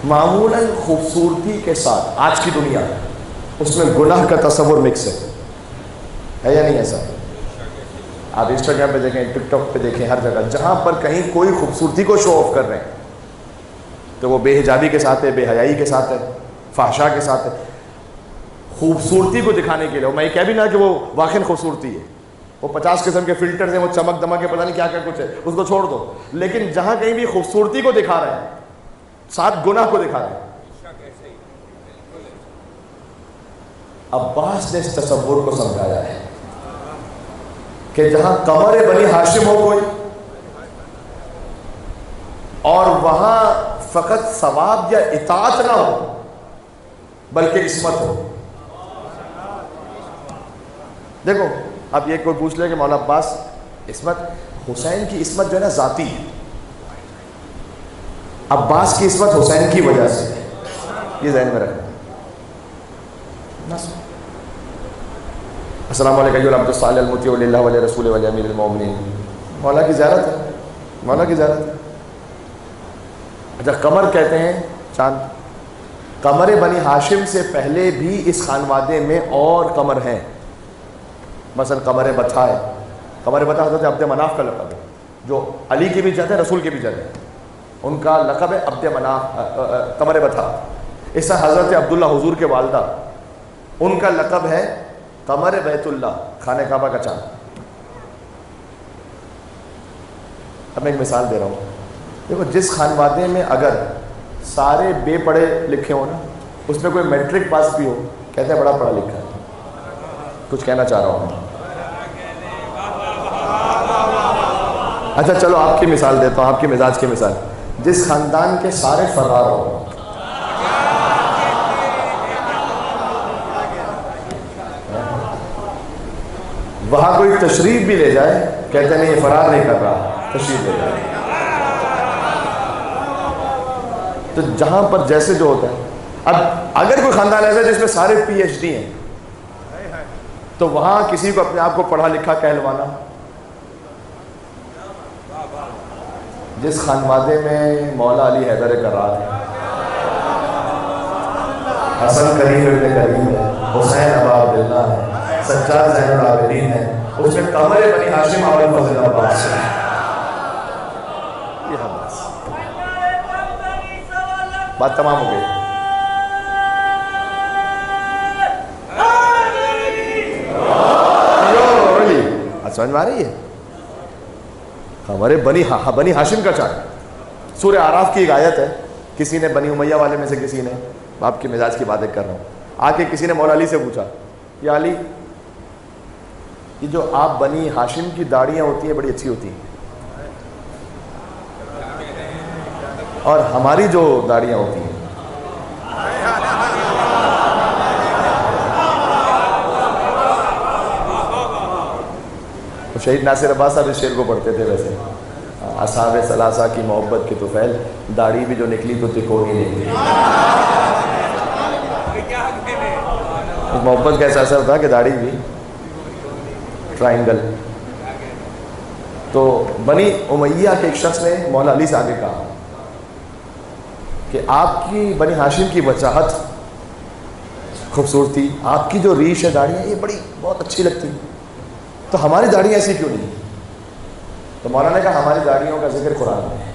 معمولاً خوبصورتی کے ساتھ آج کی دنیا اس میں گناہ کا تصور مکس ہے یا نہیں ایسا؟ آپ انسٹاگرام پہ دیکھیں, ٹک ٹاک پہ دیکھیں, ہر جگہ جہاں پر کہیں کوئی خوبصورتی کو شو آف کر رہے ہیں تو وہ بے حجابی کے ساتھ ہے, بے حیائی کے ساتھ ہے, فحشا کے ساتھ ہے. خوبصورتی کو دکھانے کے لیے, میں یہ کہہ بھی نہ کہ وہ واقعی خوبصورتی ہے, وہ 50 قسم کے فلٹرز ہیں, وہ چمک دمک کے پتہ نہیں کیا کیا کچھ ہے, اس کو چھوڑ دو. لیکن جہاں کہیں بھی خوبصورتی کو دکھا رہے ہیں ساتھ گناہ کو دکھا رہے ہیں. عباس نے اس تصور کو سمجھایا ہے کہ جہاں قمر بنی ہاشم ہو کوئی اور وہاں فقط ثواب یا اطاعت نہ ہو بلکہ عصمت ہو. دیکھو اب یہ کوئی پوچھ لے کہ مولا عباس عصمت, حسین کی عصمت جو ہے نا ذاتی ہے, عباس کی عصمت حسین کی وجہ سے ہے, یہ ذہن میں رکھنا. السلام علیکم عبد الصالح المطیع للہ ولی رسول ولی امیر المومنین. مولا کی زیارت ہے, مولا کی زیارت ہے. اچھا قمر کہتے ہیں چاند, قمر بنی ہاشم سے پہلے بھی اس خانوادے میں اور قمر ہیں. مثلا قمر بطھا ہے, قمر بطھا حضرت عبد مناف کا لقب ہے, جو علی کی بھی جد ہے, رسول کی بھی جد ہے, ان کا لقب ہے عبد مناف, قمر بطھا. اس طرح حضرت عبداللہ حضور کے والدہ, ان کا لقب ہے قمر بیت اللہ, خانہ کعبہ کا چاند. اب میں ایک مثال دے رہا ہوں. دیکھو جس خانوادے میں اگر سارے بے پڑھے لکھے ہوں نا, اس میں کوئی میٹرک پاس بھی ہو, کہتے ہیں بڑا پڑھا لکھا ہے. کچھ کہنا چاہ رہا ہوں. اچھا چلو آپ کی مثال دیتا ہوں, آپ کی مزاج کی مثال. جس خاندان کے سارے فرار ہو, وہاں کوئی تشریف بھی لے جائے, کہتے ہیں نہیں یہ فرار نہیں کر رہا, تشریف لے جائے. تو جہاں پر جیسے جو ہوتا ہے, اب اگر کوئی خاندان ایسا ہے جس میں سارے پی ایچ ڈی ہیں تو وہاں کسی کو اپنے آپ کو پڑھا لکھا کہلوانا. جس خانوادے میں مولا علی حیدر کرار ہے, حسن کریم ابن کریم ہے, حسین ابا عبداللہ ہے, سجاد زین العابدین ہے, اس میں قمر بنی ہاشم ابوالفضل عباس ہے. یہ عباس بات تمام ہو گئی. سمجھ میں آ رہی ہے؟ ہمارے بنی ہاشم کا چاند. سورہ اعراف کی ایک آیت ہے, کسی نے بنی امیہ والے میں سے کسی نے, آپ کے مزاج کی باتیں کر رہا ہوں, آ کے کسی نے مولا علی سے پوچھا، یا علی یہ جو آپ بنی ہاشم کی داڑیاں ہوتی ہیں بڑی اچھی ہوتی ہیں، اور ہماری جو داڑیاں ہوتی ہیں شہید ناصر عباس صاحب اس شعر کو پڑھتے تھے ویسے، اصحاب ثلاثہ کی محبت کی طفیل، داڑھی بھی جو نکلی تو تکونی نکلی۔ محبت کا ایسا اثر تھا کہ داڑھی بھی ٹرائنگل۔ تو بنی امیہ کے ایک شخص نے مولا علی سے آگے کہا کہ آپ کی بنی ہاشم کی وجاہت خوبصورتی، آپ کی جو ریش ہے داڑھی ہے یہ بڑی بہت اچھی لگتی ہے، تو ہماری داڑھی ایسی کیوں نہیں؟ تو مولانا نے کہا ہماری داڑھیوں کا ذکر قرآن میں ہے۔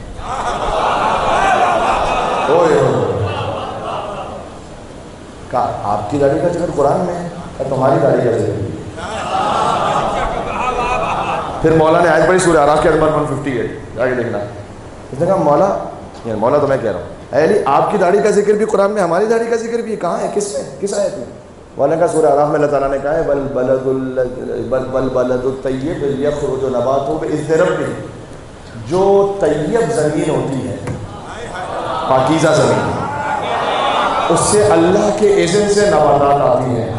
کہا آپ کی داڑھی کا ذکر قرآن میں ہے، تمہاری داڑھی کا ذکر نہیں۔ پھر مولا نے آیت پڑھی سورہ اعراف کے نمبر 158، جا کے دیکھنا۔ اس نے کہا مولا، یعنی مولا تو میں کہہ رہا ہوں، اے علی آپ کی داڑھی کا ذکر بھی قرآن میں، ہماری داڑھی کا ذکر بھی کہاں ہے، کس میں، کس آیت میں؟ مولا نے کہا سورہ اعراف میں اللہ تعالیٰ نے کہا ہے والبلد الطیب یخرج نباتہ بإذن ربہ، جو طیب زمین ہوتی ہے، پاکیزہ زمین، اس سے اللہ کے اذن سے نباتات آتی ہیں۔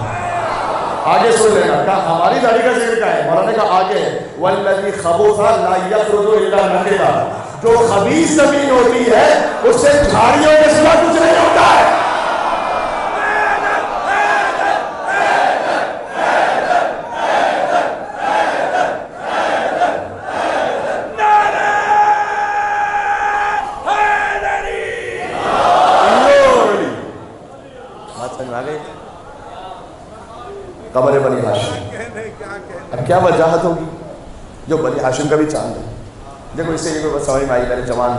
آگے سن لینا، کہا ہماری داڑھی کا ذکر کیا ہے؟ مولانا نے کہا آگے ہے والذی خبث لا یخرج الا نقدا، جو خبیث زمین ہوتی ہے اس سے جھاڑیوں کے سوا کچھ نہیں ہوتا ہے۔ قبر بنی ہاشم، اب کیا وجاہت ہوگی؟ جو بنی ہاشم کا بھی چاند ہے۔ دیکھو اس سے یہ کوئی سمجھ میں آئی میرے جوان،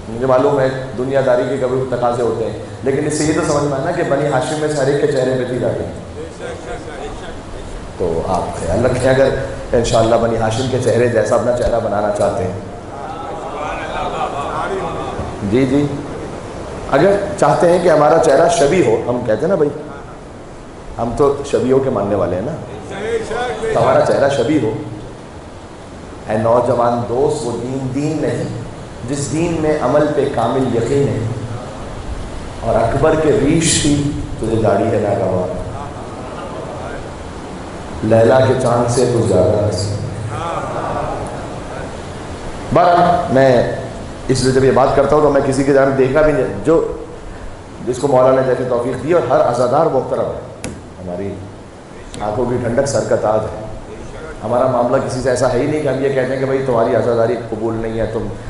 مجھے معلوم ہے دنیا داری کے کبھی تقاضے ہوتے ہیں، لیکن اس سے یہ تو سمجھ میں آنا کہ بنی ہاشم میں سے ہر ایک کے چہرے پہ تھی داڑھی، تو آپ خیال رکھیں اگر انشاءاللہ بنی ہاشم کے چہرے جیسا اپنا چہرہ بنانا چاہتے ہیں، جی جی، اگر چاہتے ہیں کہ ہمارا چہرہ شبیہ ہو، ہم کہتے ہیں نا بھائی ہم تو شبیہوں کے ماننے والے ہیں نا، تو ہمارا چہرہ شبیہ ہو۔ اے نوجوان دوست، وہ دین نہیں جس دین میں عمل پہ کامل یقین ہے، اور اکبر کے ریش تھی تجھے داڑھی ہے ناگوار، لیلا کے چاند سے تو زیادہ نصیب۔ بہرحال میں اس لیے جب یہ بات کرتا ہوں تو میں کسی کی جانب دیکھا بھی نہیں، جو جس کو مولا نے جیسے توفیق دی، اور ہر عزادار محترم ہے، ہماری آنکھوں کی ٹھنڈک سر کا تاج ہے۔ ہمارا معاملہ کسی سے ایسا ہے ہی نہیں کہ ہم یہ کہتے ہیں کہ بھائی تمہاری عزاداری قبول نہیں ہے،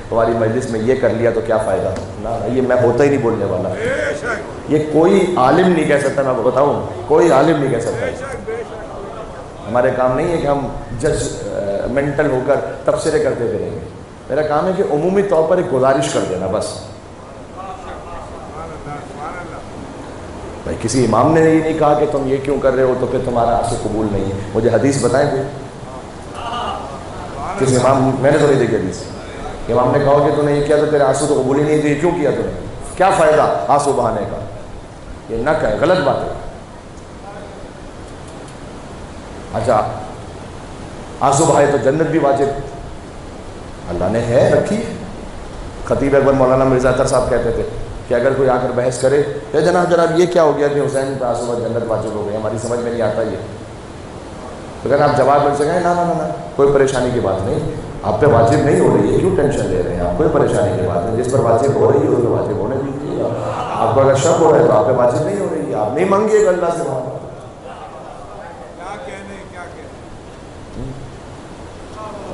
تمہاری مجلس میں یہ کر لیا تو کیا فائدہ، نہ یہ میں ہوتا ہی نہیں بولنے والا، یہ کوئی عالم نہیں کہہ سکتا، میں بتاؤں کوئی عالم نہیں کہہ سکتا۔ ہمارے کام نہیں ہے کہ ہم ججمنٹل ہو کر تبصرے کرتے پھریں گے، میرا کام ہے کہ عمومی طور پر ایک گزارش کر دینا بس۔ بھائی کسی امام نے یہ نہیں کہا کہ تم یہ کیوں کر رہے ہو تو پھر تمہارا آنسو قبول نہیں ہے، مجھے حدیث بتائیں کوئی، کسی امام، میں نے تو نہیں دیکھی حدیث امام نے کہا کہ تو نے یہ کیا تو تیرے آنسو تو قبول ہی نہیں، تو یہ کیوں کیا تو نے، کیا فائدہ آنسو بہانے کا، یہ نہ کہے، غلط بات ہے۔ اچھا آنسو بہائے تو جنت بھی واجب اللہ نے ہے رکھی۔ خطیب اکبر مولانا مرزا اطہر صاحب کہتے تھے کہ اگر کوئی آ کر بحث کرے کہ جناب یہ کیا ہو گیا کہ حسین پہ آنسو جنت واجب ہو گئی، ہماری سمجھ میں نہیں آتا یہ، تو اگر آپ جواب مل سکیں نہ کوئی پریشانی کی بات نہیں، آپ پہ واجب نہیں ہو رہی ہے، کیوں ٹینشن لے رہے ہیں آپ، کوئی پریشانی کی بات نہیں، جس پر واجب ہو رہی ہے اس پر واجب ہونے دیجیے، آپ کو اگر شک ہو رہا ہے تو آپ پہ واجب نہیں ہو رہی ہے، آپ نہیں مانگیے گا اللہ سے بات۔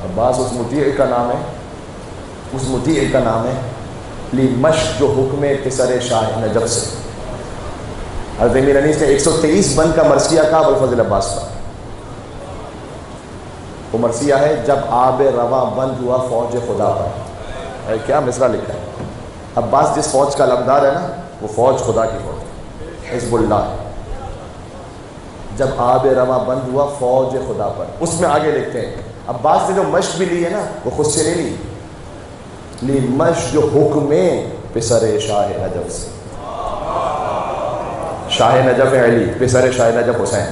عباس اس مطیع کا نام ہے، اس مطیع کا نام ہے لی مشق جو حکم قصر شاہ نجف سے، حضرت امیر انیس نے 123 بند کا مرثیہ کہا ابوالفضل عباس کا، وہ مرثیہ ہے جب آب رواں بند ہوا فوج خدا پر، کیا مصرع لکھا ہے، عباس جس فوج کا علمدار ہے نا وہ فوج خدا کی فوج حزب اللہ، جب آب رواں بند ہوا فوج خدا پر، اس میں آگے لکھتے ہیں عباس نے جو مشق بھی لی ہے نا وہ خود سے نہیں لی، لی مشق جو حکم پسر شاہ نجف سے، شاہ نجف علی پسر شاہ نجف حسین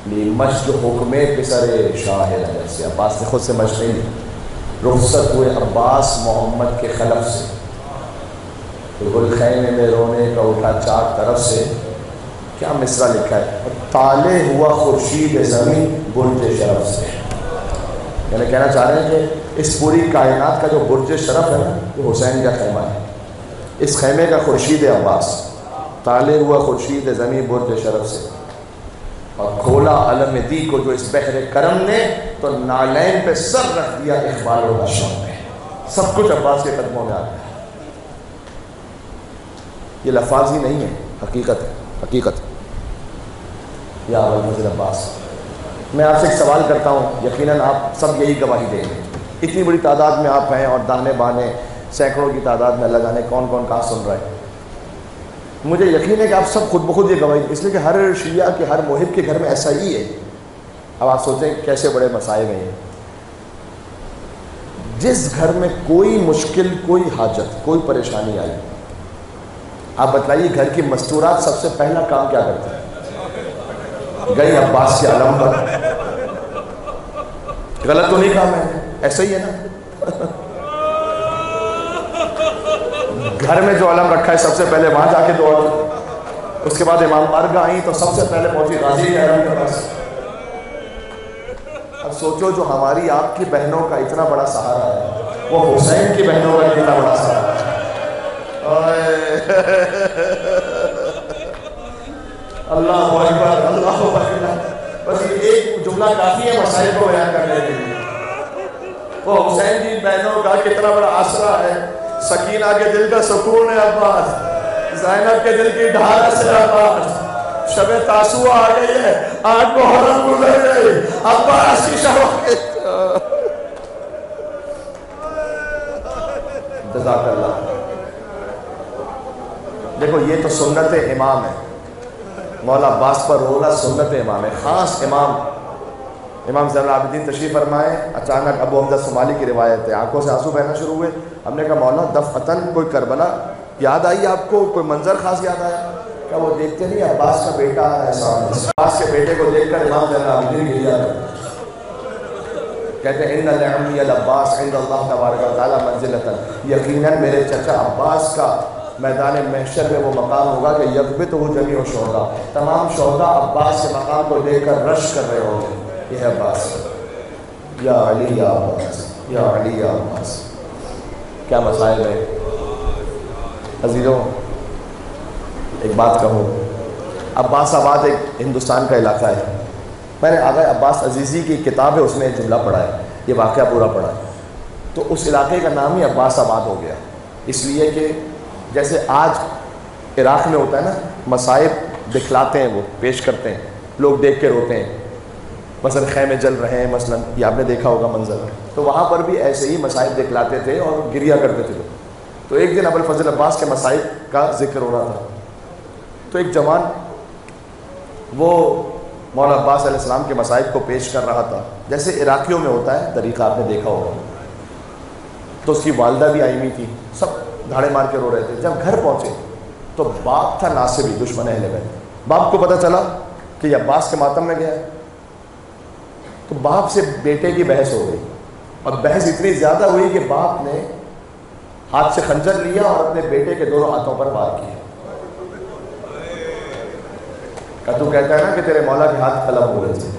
لی مشق حکم پسر شاہ نجف سے، عباس نے خود سے مشق نہیں لی، رخصت ہوئے عباس محمد کے خلف سے، گل خیمے میں رونے کا اٹھا چار طرف سے، کیا مصرع لکھا ہے، طالع ہوا خورشید زمین برج شرف سے، یعنی کہنا چاہ رہے ہیں کہ اس پوری کائنات کا جو برج شرف ہے نا وہ حسین کا خیمہ ہے، اس خیمے کا خورشید عباس، طالع ہوا خورشید زمین برج شرف سے، اور کھولا علم دی کو جو اس بحر کرم نے، تو نالین پہ سر رکھ دیا اقبال و رشم نے، سب کچھ عباس کے قدموں میں آ گیا۔ یہ لفاظ ہی نہیں ہے، حقیقت ہے، حقیقت ہے۔ یا ابوالفضل عباس، میں آپ سے ایک سوال کرتا ہوں، یقیناً آپ سب یہی گواہی دیں گے، اتنی بڑی تعداد میں آپ ہیں اور دانے بانے سینکڑوں کی تعداد میں، اللہ جانے کون کون کہاں سن رہا ہے، مجھے یقین ہے کہ آپ سب خود بخود یہ گواہی دیں، اس لیے کہ ہر شیعہ کے ہر محب کے گھر میں ایسا ہی ہے۔ اب آپ سوچیں کیسے بڑے مسائل ہیں، جس گھر میں کوئی مشکل، کوئی حاجت، کوئی پریشانی آئی، آپ بتلائیے گھر کی مستورات سب سے پہلا کام کیا کرتے ہیں؟ گئی عباس کے علم پر، غلط تو نہیں کہا میں، ایسا ہی ہے نا، گھر میں جو علم رکھا ہے سب سے پہلے وہاں جا کے دوڑ، اس کے بعد امام بارگاہ آئیں تو سب سے پہلے پہنچی غازی کے علم کے پاس۔ اب سوچو جو ہماری آپ کی بہنوں کا اتنا بڑا سہارا ہے، وہ حسین کی بہنوں کا اتنا بڑا سہارا ہے۔ اللہ اکبر، اللہ اکبر، بس ایک جملہ کافی ہے مسائل کو بیان کرنے کے لیے، وہ حسین کی بہنوں کا کتنا بڑا آسرا ہے، سکینہ کے دل کا سکون ہے عباس، زینب کے دل کی ڈھارس ہے عباس، شب تاسوع آ گئی ہے، آج محرم گزر گئی، عباس کی شب کے جزاک اللہ۔ دیکھو یہ تو سنت امام ہے، مولا عباس پر رونا سنت امام ہے، خاص امام زین العابدین تشریف فرمائے، اچانک ابو حمزہ صومالی کی روایت ہے، آنکھوں سے آنسو بہنا شروع ہوئے، ہم نے کہا مولا دفعتاً کوئی کربلا یاد آئی آپ کو، کوئی منظر خاص یاد آیا؟ کہ وہ دیکھتے نہیں عباس کا بیٹا آیا ہے سامنے، عباس کے بیٹے کو دیکھ کر امام زین العابدین گریا کہتے ہیں ان لعمی العباس عند اللہ تبارک و تعالی منزلۃ، یقیناً میرے چچا عباس کا میدان محشر میں وہ مقام ہوگا کہ یکبتہ جمیع الشہداء، تمام شہداء عباس کے مقام کو دیکھ کر رش کر رہے ہوں گے، یہ ہے عباس، یا علی یا عباس، یا علی یا عباس، کیا مسائل ہے عزیزوں۔ ایک بات کہوں، عباس آباد ایک ہندوستان کا علاقہ ہے، میں نے آغا عباس عزیزی کی کتاب ہے اس میں ایک جملہ پڑھا ہے، یہ واقعہ پورا پڑھا ہے، تو اس علاقے کا نام ہی عباس آباد ہو گیا، اس لیے کہ جیسے آج عراق میں ہوتا ہے نا، مصائب دکھلاتے ہیں، وہ پیش کرتے ہیں، لوگ دیکھ کے روتے ہیں، مثلا خیمے جل رہے ہیں، مثلا یہ آپ نے دیکھا ہوگا منظر، تو وہاں پر بھی ایسے ہی مصائب دکھلاتے تھے اور گریا کرتے تھے لوگ۔ تو ایک دن ابوالفضل عباس کے مصائب کا ذکر ہو رہا تھا، تو ایک جوان وہ مولا عباس علیہ السلام کے مصائب کو پیش کر رہا تھا، جیسے عراقیوں میں ہوتا ہے طریقہ، آپ نے دیکھا ہوگا، تو اس کی والدہ بھی آئی ہوئی تھی، سب دھاڑے مار کے رو رہے تھے۔ جب گھر پہنچے تو باپ تھا ناصبی، دشمن اہل بیت، باپ کو پتہ چلا کہ یہ عباس کے ماتم میں گیا ہے، تو باپ سے بیٹے کی بحث ہو گئی، اور بحث اتنی زیادہ ہوئی کہ باپ نے ہاتھ سے خنجر لیا اور اپنے بیٹے کے دونوں ہاتھوں پر وار کیا، کہ تو کہتا ہے نا کہ تیرے مولا کے ہاتھ قلم ہو گئے تھے،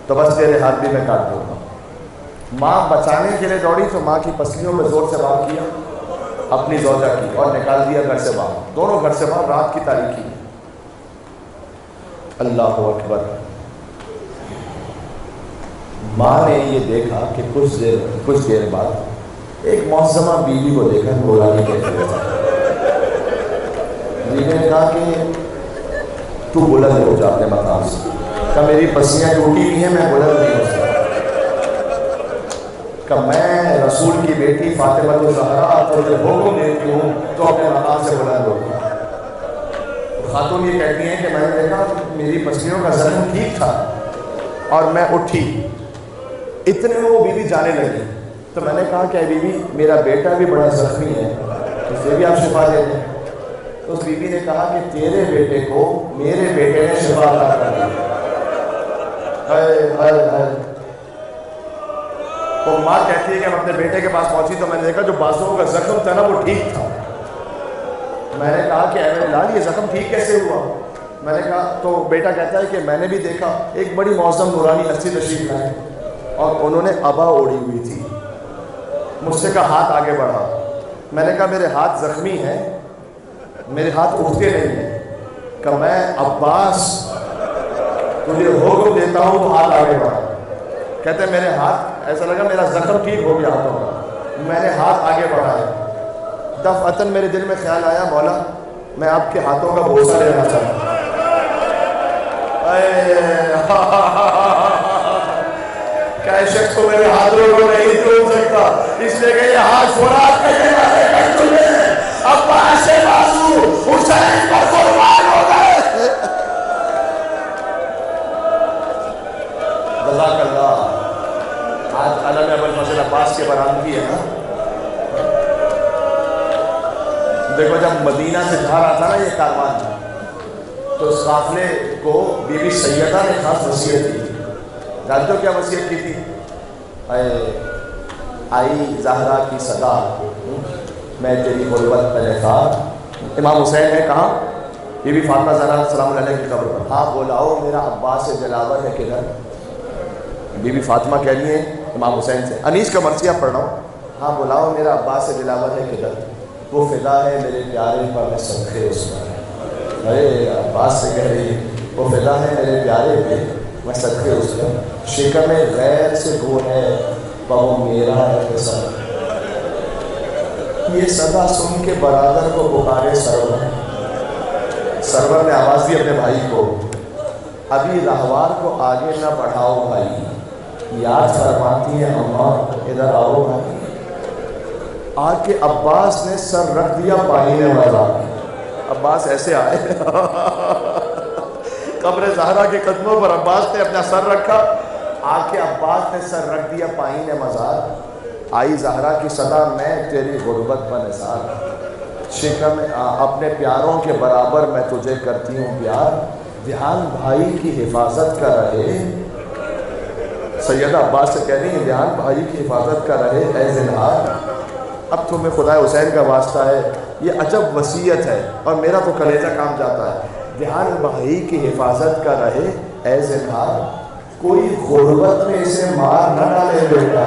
تو بس تیرے ہاتھ بھی میں کاٹ دوں گا۔ ماں بچانے کے لیے دوڑی تو ماں کی پسلیوں میں زور سے وار کیا اپنی زوجہ کی، اور نکال دیا گھر سے باہر، دونوں گھر سے باہر، رات کی تاریکی۔ اللہ اکبر۔ ماں نے یہ دیکھا کہ کچھ دیر بعد ایک معظمہ بیوی کو دیکھا گولانی کہتے ہوئے، بیوی نے کہا کہ تو بلند ہو جا اپنے مقام سے، کہ میری پسلیاں ٹوٹی ہوئی ہیں، میں بلند نہیں ہو سکتا، کہ میں رسول کی بیٹی فاطمہ الزہرا تجھے حکم دیتی ہوں تو اپنے مقام سے بلند ہو۔ خاتون یہ کہتی ہیں کہ میں نے دیکھا میری پسلیوں کا زخم ٹھیک تھا اور میں اٹھی، اتنے میں وہ بیوی جانے لگی، تو میں نے کہا کہ اے بیوی میرا بیٹا بھی بڑا زخمی ہے، اسے بھی آپ شفا دے دیں۔ تو اس بیوی نے کہا کہ تیرے بیٹے کو میرے بیٹے نے شفا عطا کر دی. تو ماں کہتی ہے کہ ہم اپنے بیٹے کے پاس پہنچی تو میں نے دیکھا جو بازوؤں کا زخم تھا نا وہ ٹھیک تھا. میں نے کہا کہ اے میرے لال یہ زخم ٹھیک کیسے ہوا؟ میں نے کہا تو بیٹا کہتا ہے کہ میں نے بھی دیکھا ایک بڑی معظم نورانی ہستی تشریف لائے اور انہوں نے عبا اوڑھی ہوئی تھی. مجھ سے کہا ہاتھ آگے بڑھا. میں نے کہا میرے ہاتھ زخمی ہیں, میرے ہاتھ اٹھتے نہیں ہیں. کہ میں عباس تجھے حکم دیتا ہوں تو ہاتھ آگے بڑھا. کہتے ہیں میرے ہاتھ ایسا لگا میرا زخم ٹھیک ہو گیا ہاتھوں کا. میں نے ہاتھ آگے بڑھایا. دفعتاً میرے دل میں خیال آیا مولا میں آپ کے ہاتھوں کا بوسہ لینا چاہتا ہوں. کیا شخص کو میرے ہاتھوں کو نہیں توڑ سکتا, اس لیے کہ یہ ہاتھ فورات کرنے والے کر چکے ہیں. عباس سے بازو حسین پر قربان ہو گئے. جزاک اللہ. آج علم ابوالفضل عباس کے برآمدگی ہے نا. دیکھو جب مدینہ سے جا رہا تھا نا یہ کاروان تو اس قافلے کو بی بی سیدہ نے خاص وصیت کی. جانتے ہو کیا وصیت کی تھی؟ آئی زہرا کی صدا میں تیری غربت پہ خار. امام حسین ہے کہاں؟ بی بی فاطمہ زہرا سلام علیہ کی قبر پر. ہاں بولاؤ میرا عباس جلاور ہے کدھر؟ بی بی فاطمہ کہہ رہی ہیں امام حسین سے, انیس کا مرثیہ پڑھ رہا ہوں. ہاں بولاؤ میرا عباس جلاور ہے کدھر؟ وہ فدا ہے میرے پیارے پر میں صدقے اس پر. ارے عباس سے کہہ رہی ہے وہ فدا ہے میرے پیارے پہ میں صدقے اس پر. شکم غیر سے گو ہے وہ میرا ہے قصر. یہ صدا سن کے برادر کو پکارے سرور. سرور نے آواز دی اپنے بھائی کو, ابھی رہوار کو آگے نہ بڑھاؤ بھائی, یاد فرماتی ہے اماں ادھر آؤ بھائی. آ کے عباس نے سر رکھ دیا پانی نے مزا. عباس ایسے آئے قبر زہرا کے قدموں پر عباس نے اپنا سر رکھا. آ کے عباس نے سر رکھ دیا پائی نے مزار. آئی زہرا کی صدا میں تیری غربت پر نثار. شکم اپنے پیاروں کے برابر میں تجھے کرتی ہوں پیار. دھیان بھائی کی حفاظت کا رہے. سیدہ عباس سے کہہ رہی ہیں دھیان بھائی کی حفاظت کا رہے اے زنہار. اب تمہیں خدا حسین کا واسطہ ہے, یہ عجب وصیت ہے اور میرا تو کلیجہ کام جاتا ہے. دھیان بھائی کی حفاظت کا رہے اے زنہار, کوئی غربت میں اسے مار نہ ڈالے بیٹا.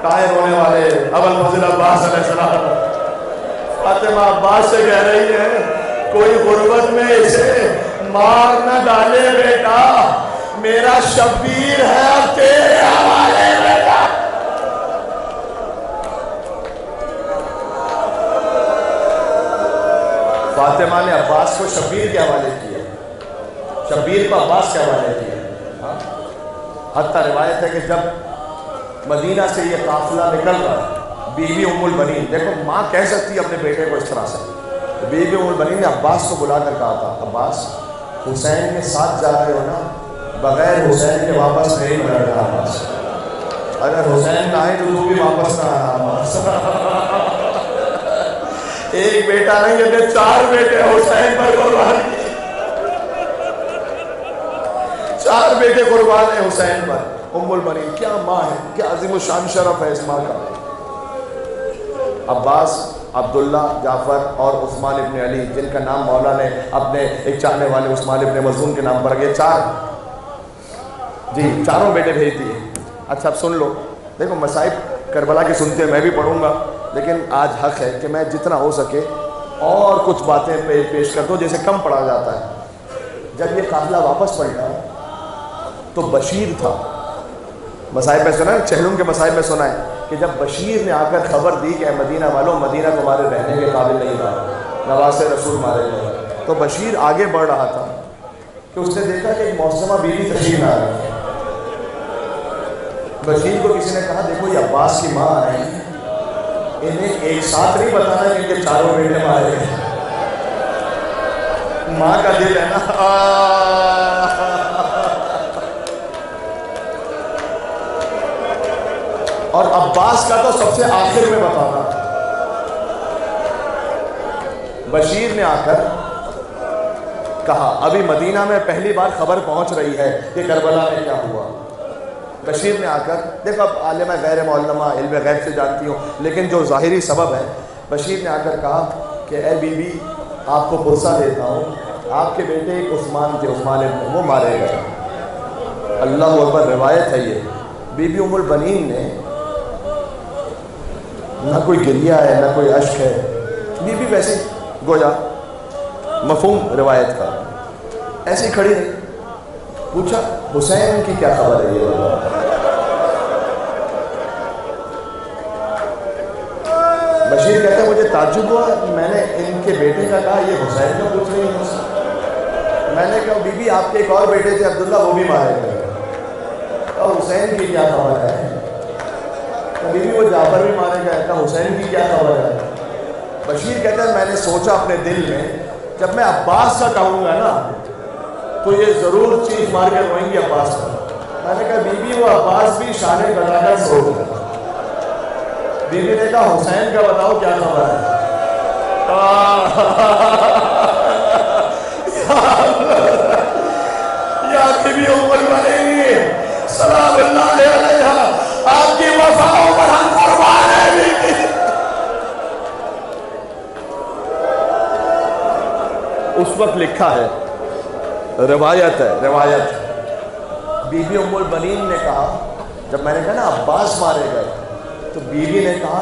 کہاں رونے والے ابوالفضل عباس علیہ السلام. فاطمہ عباس سے کہہ رہی ہے کوئی غربت میں اسے مار نہ ڈالے بیٹا, میرا شبیر ہے اب تیرے حوالے بیٹا. فاطمہ نے عباس کو شبیر کے حوالے کیا, شبیر کو عباس کے حوالے کیا. حتیٰ روایت ہے کہ جب مدینہ سے یہ قافلہ نکل رہا, بیوی ام البنین, دیکھو ماں کہہ سکتی ہے اپنے بیٹے کو اس طرح سے, بیوی ام البنین نے عباس کو بلا کر کہا تھا عباس حسین کے ساتھ جا رہے ہو نا, بغیر حسین کے واپس نہیں لوٹنا عباس. اگر حسین نہ آئے تو تو بھی واپس نہ آنا عباس. ایک بیٹا نہیں ہے 4 بیٹے حسین پر قربان کیے, 4 بیٹے قربان ہیں حسین پر. ام البنین کیا ماں ہے, کیا عظیم الشان شرف ہے اس ماں کا. عباس, عبداللہ, جعفر اور عثمان ابن علی, جن کا نام مولا نے اپنے ایک چاہنے والے عثمان ابن مظعون کے نام پر گئے, 4 جی 4 بیٹے بھیج دیے. اچھا اب سن لو, دیکھو مصائب کربلا کی سنتے میں بھی پڑھوں گا, لیکن آج حق ہے کہ میں جتنا ہو سکے اور کچھ باتیں پیش کر دو جیسے کم پڑھا جاتا ہے. جب یہ قافلہ واپس پلٹا تو بشیر تھا, مصائب میں سنا ہے, چہلم کے مصائب میں سنا ہے کہ جب بشیر نے آ کر خبر دی کہ اے مدینہ والوں, مدینہ تمہارے رہنے کے قابل نہیں رہا, نواز رسول مارے گئے, تو بشیر آگے بڑھ رہا تھا کہ اس نے دیکھا کہ ایک محترمہ بیوی تشریف لا رہی ہے. بشیر کو کسی نے کہا دیکھو یہ عباس کی ماں آئی, انہیں ایک ساتھ نہیں بتانا کہ ان کے 4 بیٹے مارے گئے. ماں کا دل ہے نا. اور عباس کا تو سب سے آخر میں بتانا. بشیر نے آ کر کہا ابھی مدینہ میں پہلی بار خبر پہنچ رہی ہے کہ کربلا میں کیا ہوا. بشیر نے آ کر دیکھو اب عالمہ غیر معلمہ علم غیب سے جانتی ہوں لیکن جو ظاہری سبب ہے, بشیر نے آ کر کہا کہ اے بی بی آپ کو پرسہ دیتا ہوں, آپ کے بیٹے ایک عثمان تھے, عثمان ابن وہ مارے گئے. اللہ اکبر, روایت ہے یہ. بی بی ام البنین نے نہ کوئی گریہ ہے نہ کوئی اشک ہے, بی بی ویسے گویا مفہوم روایت کا ایسی کھڑی رہی. پوچھا حسین کی کیا خبر ہے یہ؟ بشیر کہتا ہے مجھے تعجب ہوا, میں نے ان کے بیٹے کا کہا یہ حسین کا پوچھ رہی ہے. میں نے کہا بی بی آپ کے ایک اور بیٹے تھے عبداللہ, وہ بھی مارے گئے, اور حسین کی کیا خبر ہے؟ بی بی وہ جعفر بھی مارے گئے, کہا حسین کی کیا خبر ہے؟ بشیر کہتا ہے میں نے سوچا اپنے دل میں جب میں عباس کا کہوں گا نا تو یہ ضرور چیخ مار کے روئیں گی عباس کا. میں نے کہا بی بی وہ عباس بھی شان بتا کر سو گیا. بی بی نے کہا حسین کا بتاؤ کیا خبر ہے؟ یا بی بی ام البنین سلام اللہ علیہا, آپ کی وفاؤں پر ہم قربان ہیں بی بی. اس وقت لکھا ہے, روایت ہے, روایت بی بی ام البنین نے کہا جب میں نے کہا نا عباس مارے گئے تو بی بی نے کہا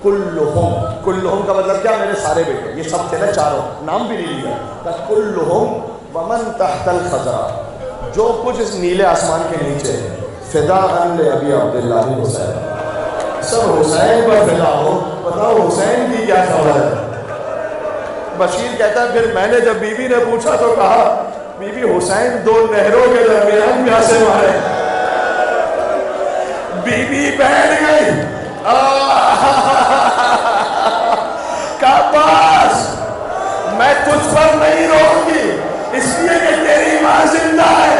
کلہم, کلہم کا مطلب کیا؟ میرے سارے بیٹے, یہ سب تھے نا چاروں, نام بھی نہیں لیا. کہا کلہم ومن تحت الخضرا, جو کچھ اس نیلے آسمان کے نیچے ہے, فداء لابی عبداللہ حسین, سب حسین پر فدا ہو. بتاؤ حسین کی کیا خبر ہے؟ بشیر کہتا ہے پھر میں نے جب بی بی نے پوچھا تو کہا بی بی حسین دو نہروں کے درمیان میں سے مارے. بی بی بیٹھ گئی, کہا بس میں تجھ پر نہیں روؤں گی اس لیے کہ تیری ماں زندہ ہے,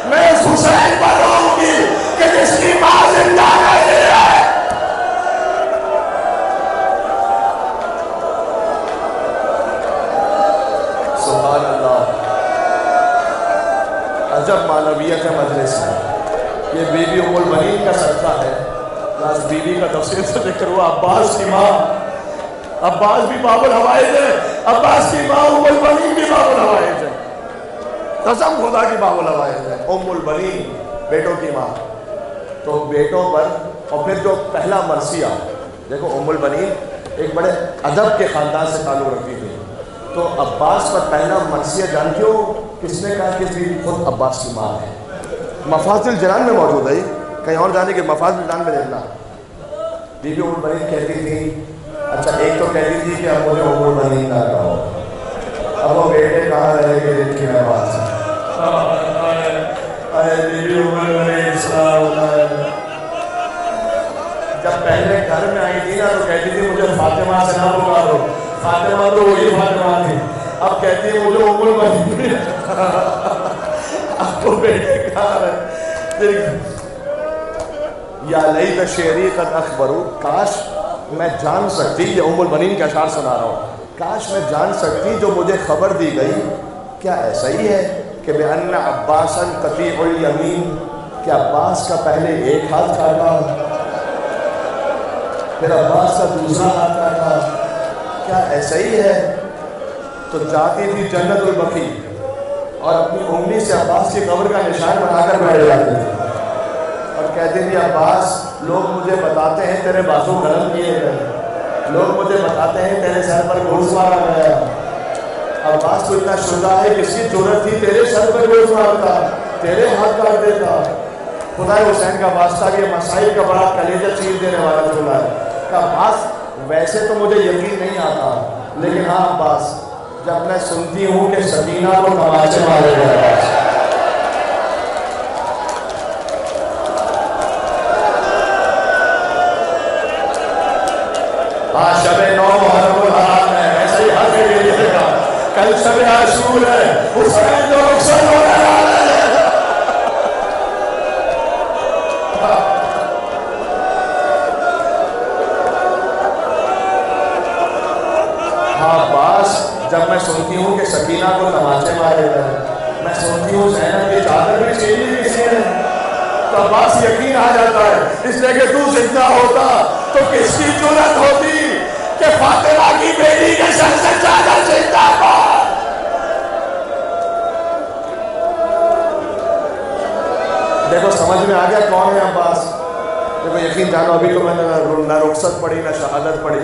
میں اس حسین پر روؤں گی کہ جس کی ماں زندہ نہیں ہے. سبحان اللہ, عجب معنویت ہے مجلس میں. یہ بی بی ام البنین کا صدقہ ہے. لاس بی بی کا تفصیل سے ذکر ہوا. عباس کی ماں, عباس بھی باب الحوائج ہے, عباس کی ماں ام البنین بھی باب الحوائج ہے. قسم خدا کی باب الحوائج ہے. ام البنین بیٹوں کی ماں, تو بیٹوں پر, اور پھر جو پہلا مرثیہ دیکھو, ام البنین ایک بڑے ادب کے خاندان سے تعلق رکھتی تھی, تو عباس پر پہلا مرثیہ جانتی ہو کس نے کہا؟ کس بھی خود عباس کی ماں ہے. مفاصل جنان میں موجود ہے, کہیں اور جانے کے مفاصل جنان میں دیکھنا. بی بی ام البنین کہتی تھی, اچھا ایک تو کہتی تھی کہ اب مجھے ام البنین نہ کہو, اب وہ بیٹے کہاں رہے گے جن کی میں بات ہے. بی بی ام البنین سلام اللہ, جب پہلے گھر میں آئی تھی نا تو کہتی تھی مجھے فاطمہ سے نہ پکارو, فاطمہ تو وہی فاطمہ تھی. اب کہتی ہے مجھے ام البنین. اب تو بیٹے کہاں رہے. یا لیت شعری قد اخبرو, کاش میں جان سکتی, یہ ام البنین کے اشعار سنا رہا ہوں, کاش میں جان سکتی جو مجھے خبر دی گئی کیا ایسا ہی ہے کہ بأن عباسا قطیع الیمین, کہ عباس کا پہلے ایک ہاتھ کاٹا پھر عباس کا دوسرا ہاتھ کاٹا, کیا ایسا ہی ہے؟ تو جاتی تھی جنت البقیع اور اپنی انگلی سے عباس کی قبر کا نشان بنا کر بیٹھ جاتی تھی اور کہتی تھی عباس لوگ مجھے بتاتے ہیں تیرے بازو گرم کیے گئے, لوگ مجھے بتاتے ہیں تیرے سر پر گھوس مارا گیا. عباس تو اتنا شجاع ہے, کس کی ضرورت تھی تیرے سر پر گھوس مارتا, تیرے ہاتھ کاٹ دیتا. خدا حسین کا واسطہ یہ مسائل کا بڑا کلیجہ چیز دینے والا چلا ہے. کہ عباس ویسے تو مجھے یقین نہیں آتا, لیکن ہاں عباس جب میں سنتی ہوں کہ سکینہ کو تماچے مارے گئے, آج شب 9 محرم الحرام ہے, ایسے ہی ہر کے لیے گا, کل شب عاشور ہے, اس میں جو رخصت ہونے والے ہیں. ہاں عباس بھی چینی کسی ہے تو عباس یقین آ جاتا ہے، اس لیے کہ تو زندہ ہوتا تو کس کی جرأت ہوتی کہ فاطمہ کی بیٹی کے سر سے چادر زندہ ہو۔ دیکھو سمجھ میں آ گیا کون ہے عباس؟ دیکھو یقین جانو ابھی تو میں نے نہ رخصت پڑھی نہ شہادت پڑھی،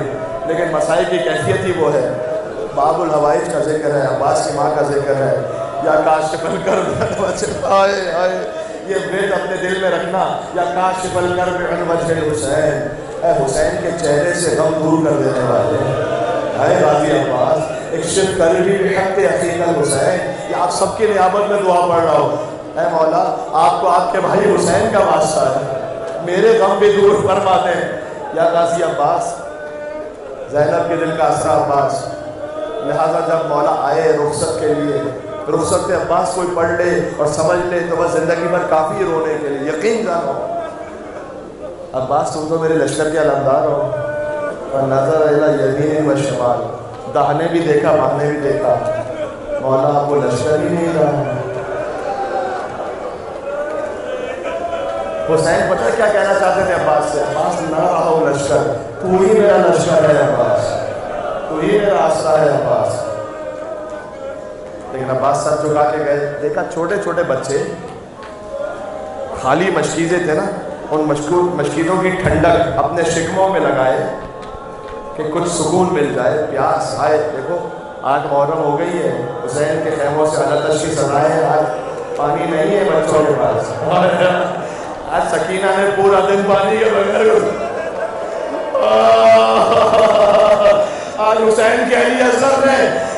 لیکن مسائل کی کیفیت ہی وہ ہے۔ باب الحوائج کا ذکر ہے، عباس کی ماں کا ذکر ہے، یا کاشف الکرب آئے آئے، یہ بیت اپنے دل میں رکھنا، یا کاشف الکرب عن وجہ حسین، اے حسین کے چہرے سے غم دور کر دینے والے، اے غازی عباس اکشف کربی بحق اخیک الحسین۔ یہ آپ سب کی نیابت میں دعا پڑھ رہا ہوں، اے مولا آپ کو آپ کے بھائی حسین کا واسطہ ہے، میرے غم بھی دور فرما دیں یا غازی عباس۔ زینب کے دل کا اسرا عباس، لہٰذا جب مولا آئے رخصت کے لیے، رخصت عباس کوئی پڑھ لے اور سمجھ لے تو وہ زندگی بھر کافی ہے رونے کے لیے۔ یقین جانو عباس تم تو میرے لشکر کے علمدار ہو، اور نظر الی یمین و شمال، داہنے بھی دیکھا بامنے بھی دیکھا، مولا آپ کو لشکر ہی نہیں رہا۔ حسین پتہ کیا کہنا چاہتے تھے عباس سے؟ عباس نہ رہا ہو لشکر، تو ہی میرا لشکر ہے عباس، تو ہی میرا آسرا ہے عباس۔ لیکن عباس سر جھکا کے گئے، دیکھا چھوٹے چھوٹے بچے، خالی مشکیزیں تھے نا، ان مشکیزوں کی ٹھنڈک اپنے شکموں میں لگائے کہ کچھ سکون مل جائے، پیاس آئے۔ دیکھو آج محرم ہو گئی ہے، حسین کے خیموں سے علتش کی سزائیں، آج پانی نہیں ہے بچوں کے پاس، آج سکینہ نے پورا دن پانی کے بغیر آج حسین کے علی اصغر نے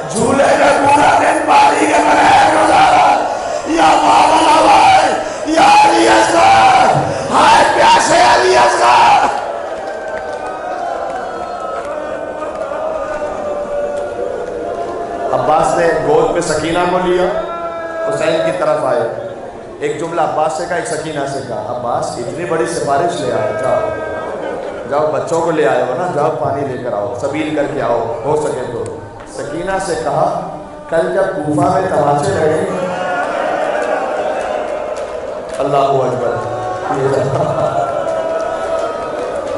جھولے میں پورا دن پانی کے بغیر گزارا۔ یا بابا نواز یا علی اصغر، ہائے پیاسے علی اصغر۔ عباس نے گود پہ سکینہ کو لیا، حسین کی طرف آئے، ایک جملہ عباس سے کہا، ایک سکینہ سے کہا، عباس اتنی بڑی سفارش لے آئے، جاؤ جاؤ بچوں کو لے آئے ہو نا، جاؤ پانی لے کر آؤ، سبیل کر کے آؤ ہو سکے تو۔ سکینہ سے کہا کل جب کوفہ میں تماچے لگے، اللہ اکبر،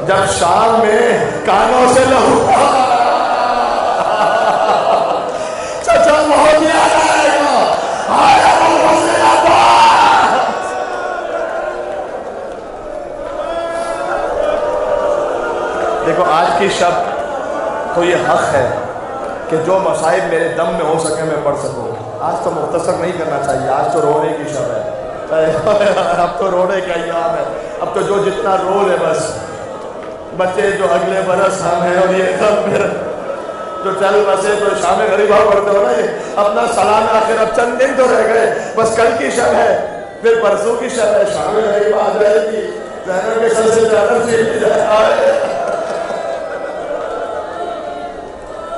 جب شام میں کانوں سے لہو چچا بہت یاد آئے گا، آیا حسین عباس۔ دیکھو آج کی شب تو یہ حق ہے کہ جو مصائب میرے دم میں ہو سکے میں پڑھ سکوں۔ آج تو مختصر نہیں کرنا چاہیے، آج تو رونے کی شب ہے، اب تو رونے کا ایام ہے، اب تو جو جتنا رو لے بس، بچے جو اگلے برس ہم ہیں اور یہ سب پھر جو چل بسے تو شام غریبہ پڑھتے ہو نا، یہ اپنا سلام آخر، اب چند دن تو رہ گئے، بس کل کی شب ہے، پھر پرسوں کی شب ہے، شام غریبہ آ جائے گی، زینب کے سر سے چادر چھینی جائے۔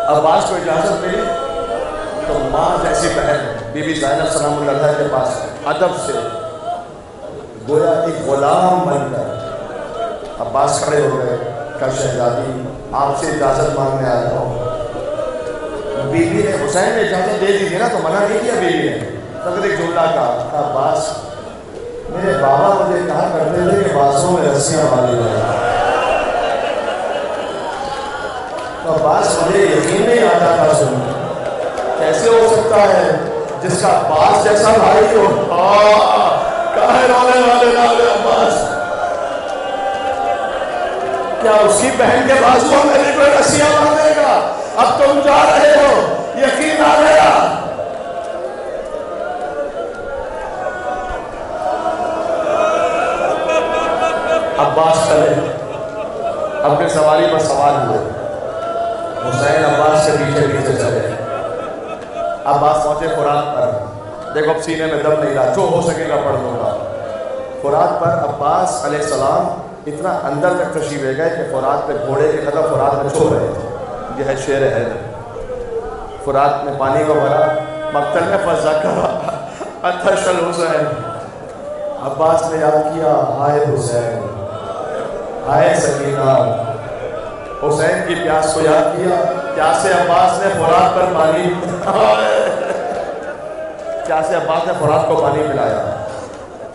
عباس کو اجازت ملی تو ماں جیسی بہن بی بی زینب سلام اللہ علیہ کے پاس ادب سے گویا ایک غلام بن کر عباس کھڑے ہو گئے، کہ شہزادی آپ سے اجازت مانگنے آیا ہوں۔ بی بی نے حسین نے اجازت دے دی تھی نا، تو منع نہیں کیا بی بی نے، فقط ایک جملہ کہا، عباس میرے بابا مجھے کہا کرتے تھے کہ بازوں میں رسیاں باندھی جائیں، تو عباس مجھے یقین نہیں آتا تھا، سن کیسے ہو سکتا ہے جس کا عباس جیسا بھائی ہو، کہاں رونے والے نالے عباس، کیا اسی بہن کے بازوؤں میں بھی کوئی رسیاں باندھے گا؟ اب تم جا رہے ہو، یقین آ گیا۔ عباس چلے، اپنے سواری پر سوار ہوئے، حسین عباس سے پیچھے پیچھے چلے۔ عباس پہنچے فرات پر، دیکھو اب سینے میں دم نہیں رہا، جو ہو سکے گا پڑھ دوں گا۔ فرات پر عباس علیہ السلام اتنا اندر تک تشریف لے گئے کہ فرات پہ گھوڑے کے قدم فرات میں چھو رہے تھے، یہ ہے شعر ہے۔ فرات میں پانی کو بھرا، مقتل میں فذکر عطش الحسین، عباس نے یاد کیا، ہائے حسین، ہائے سکینہ، حسین کی پیاس کو یاد کیا، پیاسے عباس نے فرات پر پانی، پیاسے عباس نے فرات کو پانی پلایا۔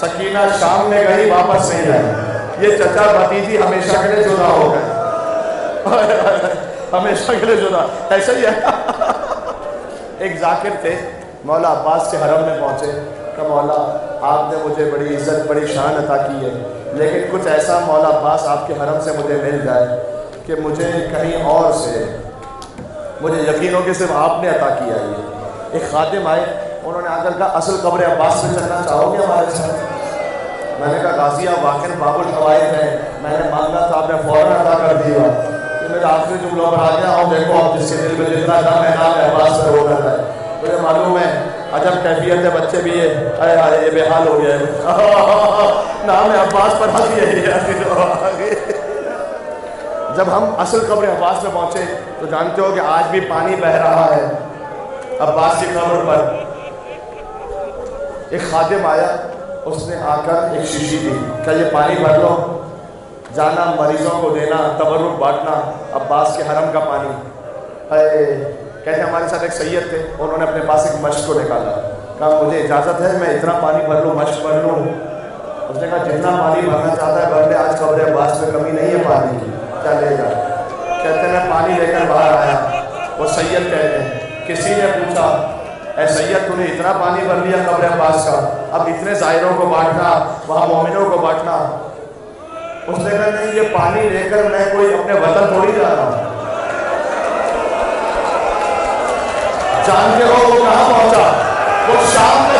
سکینہ شام میں گئی واپس نہیں آئی، یہ چچا بھتیجی ہمیشہ کے لیے جدا ہو گئے، ہمیشہ کے لیے جدا۔ ایسا ہی ہے۔ ایک ذاکر تھے، مولا عباس کے حرم میں پہنچے کہ مولا آپ نے مجھے بڑی عزت بڑی شان عطا کی ہے، لیکن کچھ ایسا مولا عباس آپ کے حرم سے مجھے مل جائے کہ مجھے کہیں اور سے مجھے یقین ہو کہ صرف آپ نے عطا کیا ہے۔ ایک خادم آئے، انہوں نے آ کر کہا اصل قبر عباس میں چلنا چاہو گے ہمارے ساتھ؟ میں نے کہا غازی آپ واقعی باب الحوائج ہیں، میں نے مانگا تھا آپ نے فوراً عطا کر دیا، یہ میرے آخری جملوں پر آ گیا ہوں، دیکھو آپ جس کے دل میں جتنا دم ہے نام عباس پر ہو رہا ہے۔ مجھے معلوم ہے عجب کیفیت ہے، بچے بھی ہے یہ بے حال ہو گیا ہے، نام عباس پر ہنسی ہے۔ جب ہم اصل قبر عباس میں پہنچے تو جانتے ہو کہ آج بھی پانی بہ رہا ہے عباس کی قبر پر۔ ایک خادم آیا، اس نے آ کر ایک شیشی دی، کہ یہ پانی بھر لو، جانا مریضوں کو دینا، تبرک بانٹنا، عباس کے حرم کا پانی۔ کہتے ہیں ہمارے ساتھ ایک سید تھے، انہوں نے اپنے پاس ایک مشق کو نکالا، کہا مجھے اجازت ہے میں اتنا پانی بھر لوں، مشق بھر لوں؟ اس نے کہا جتنا پانی بھرنا چاہتا ہے بھر لے، آج قبر عباس میں کمی نہیں ہے پانی کی، چلے گا۔ کہتے ہیں میں پانی لے کر باہر آیا، وہ سید کہتے ہیں کسی نے پوچھا اے سید تو نے اتنا پانی بھر لیا قبر عباس کا، اب اتنے زائروں کو بانٹنا، وہاں مومنوں کو بانٹنا؟ اس نے کہا نہیں، یہ پانی لے کر میں کوئی اپنے وطن تھوڑی جا رہا ہوں۔ جانتے ہو وہ کہاں پہنچا؟ وہ شام میں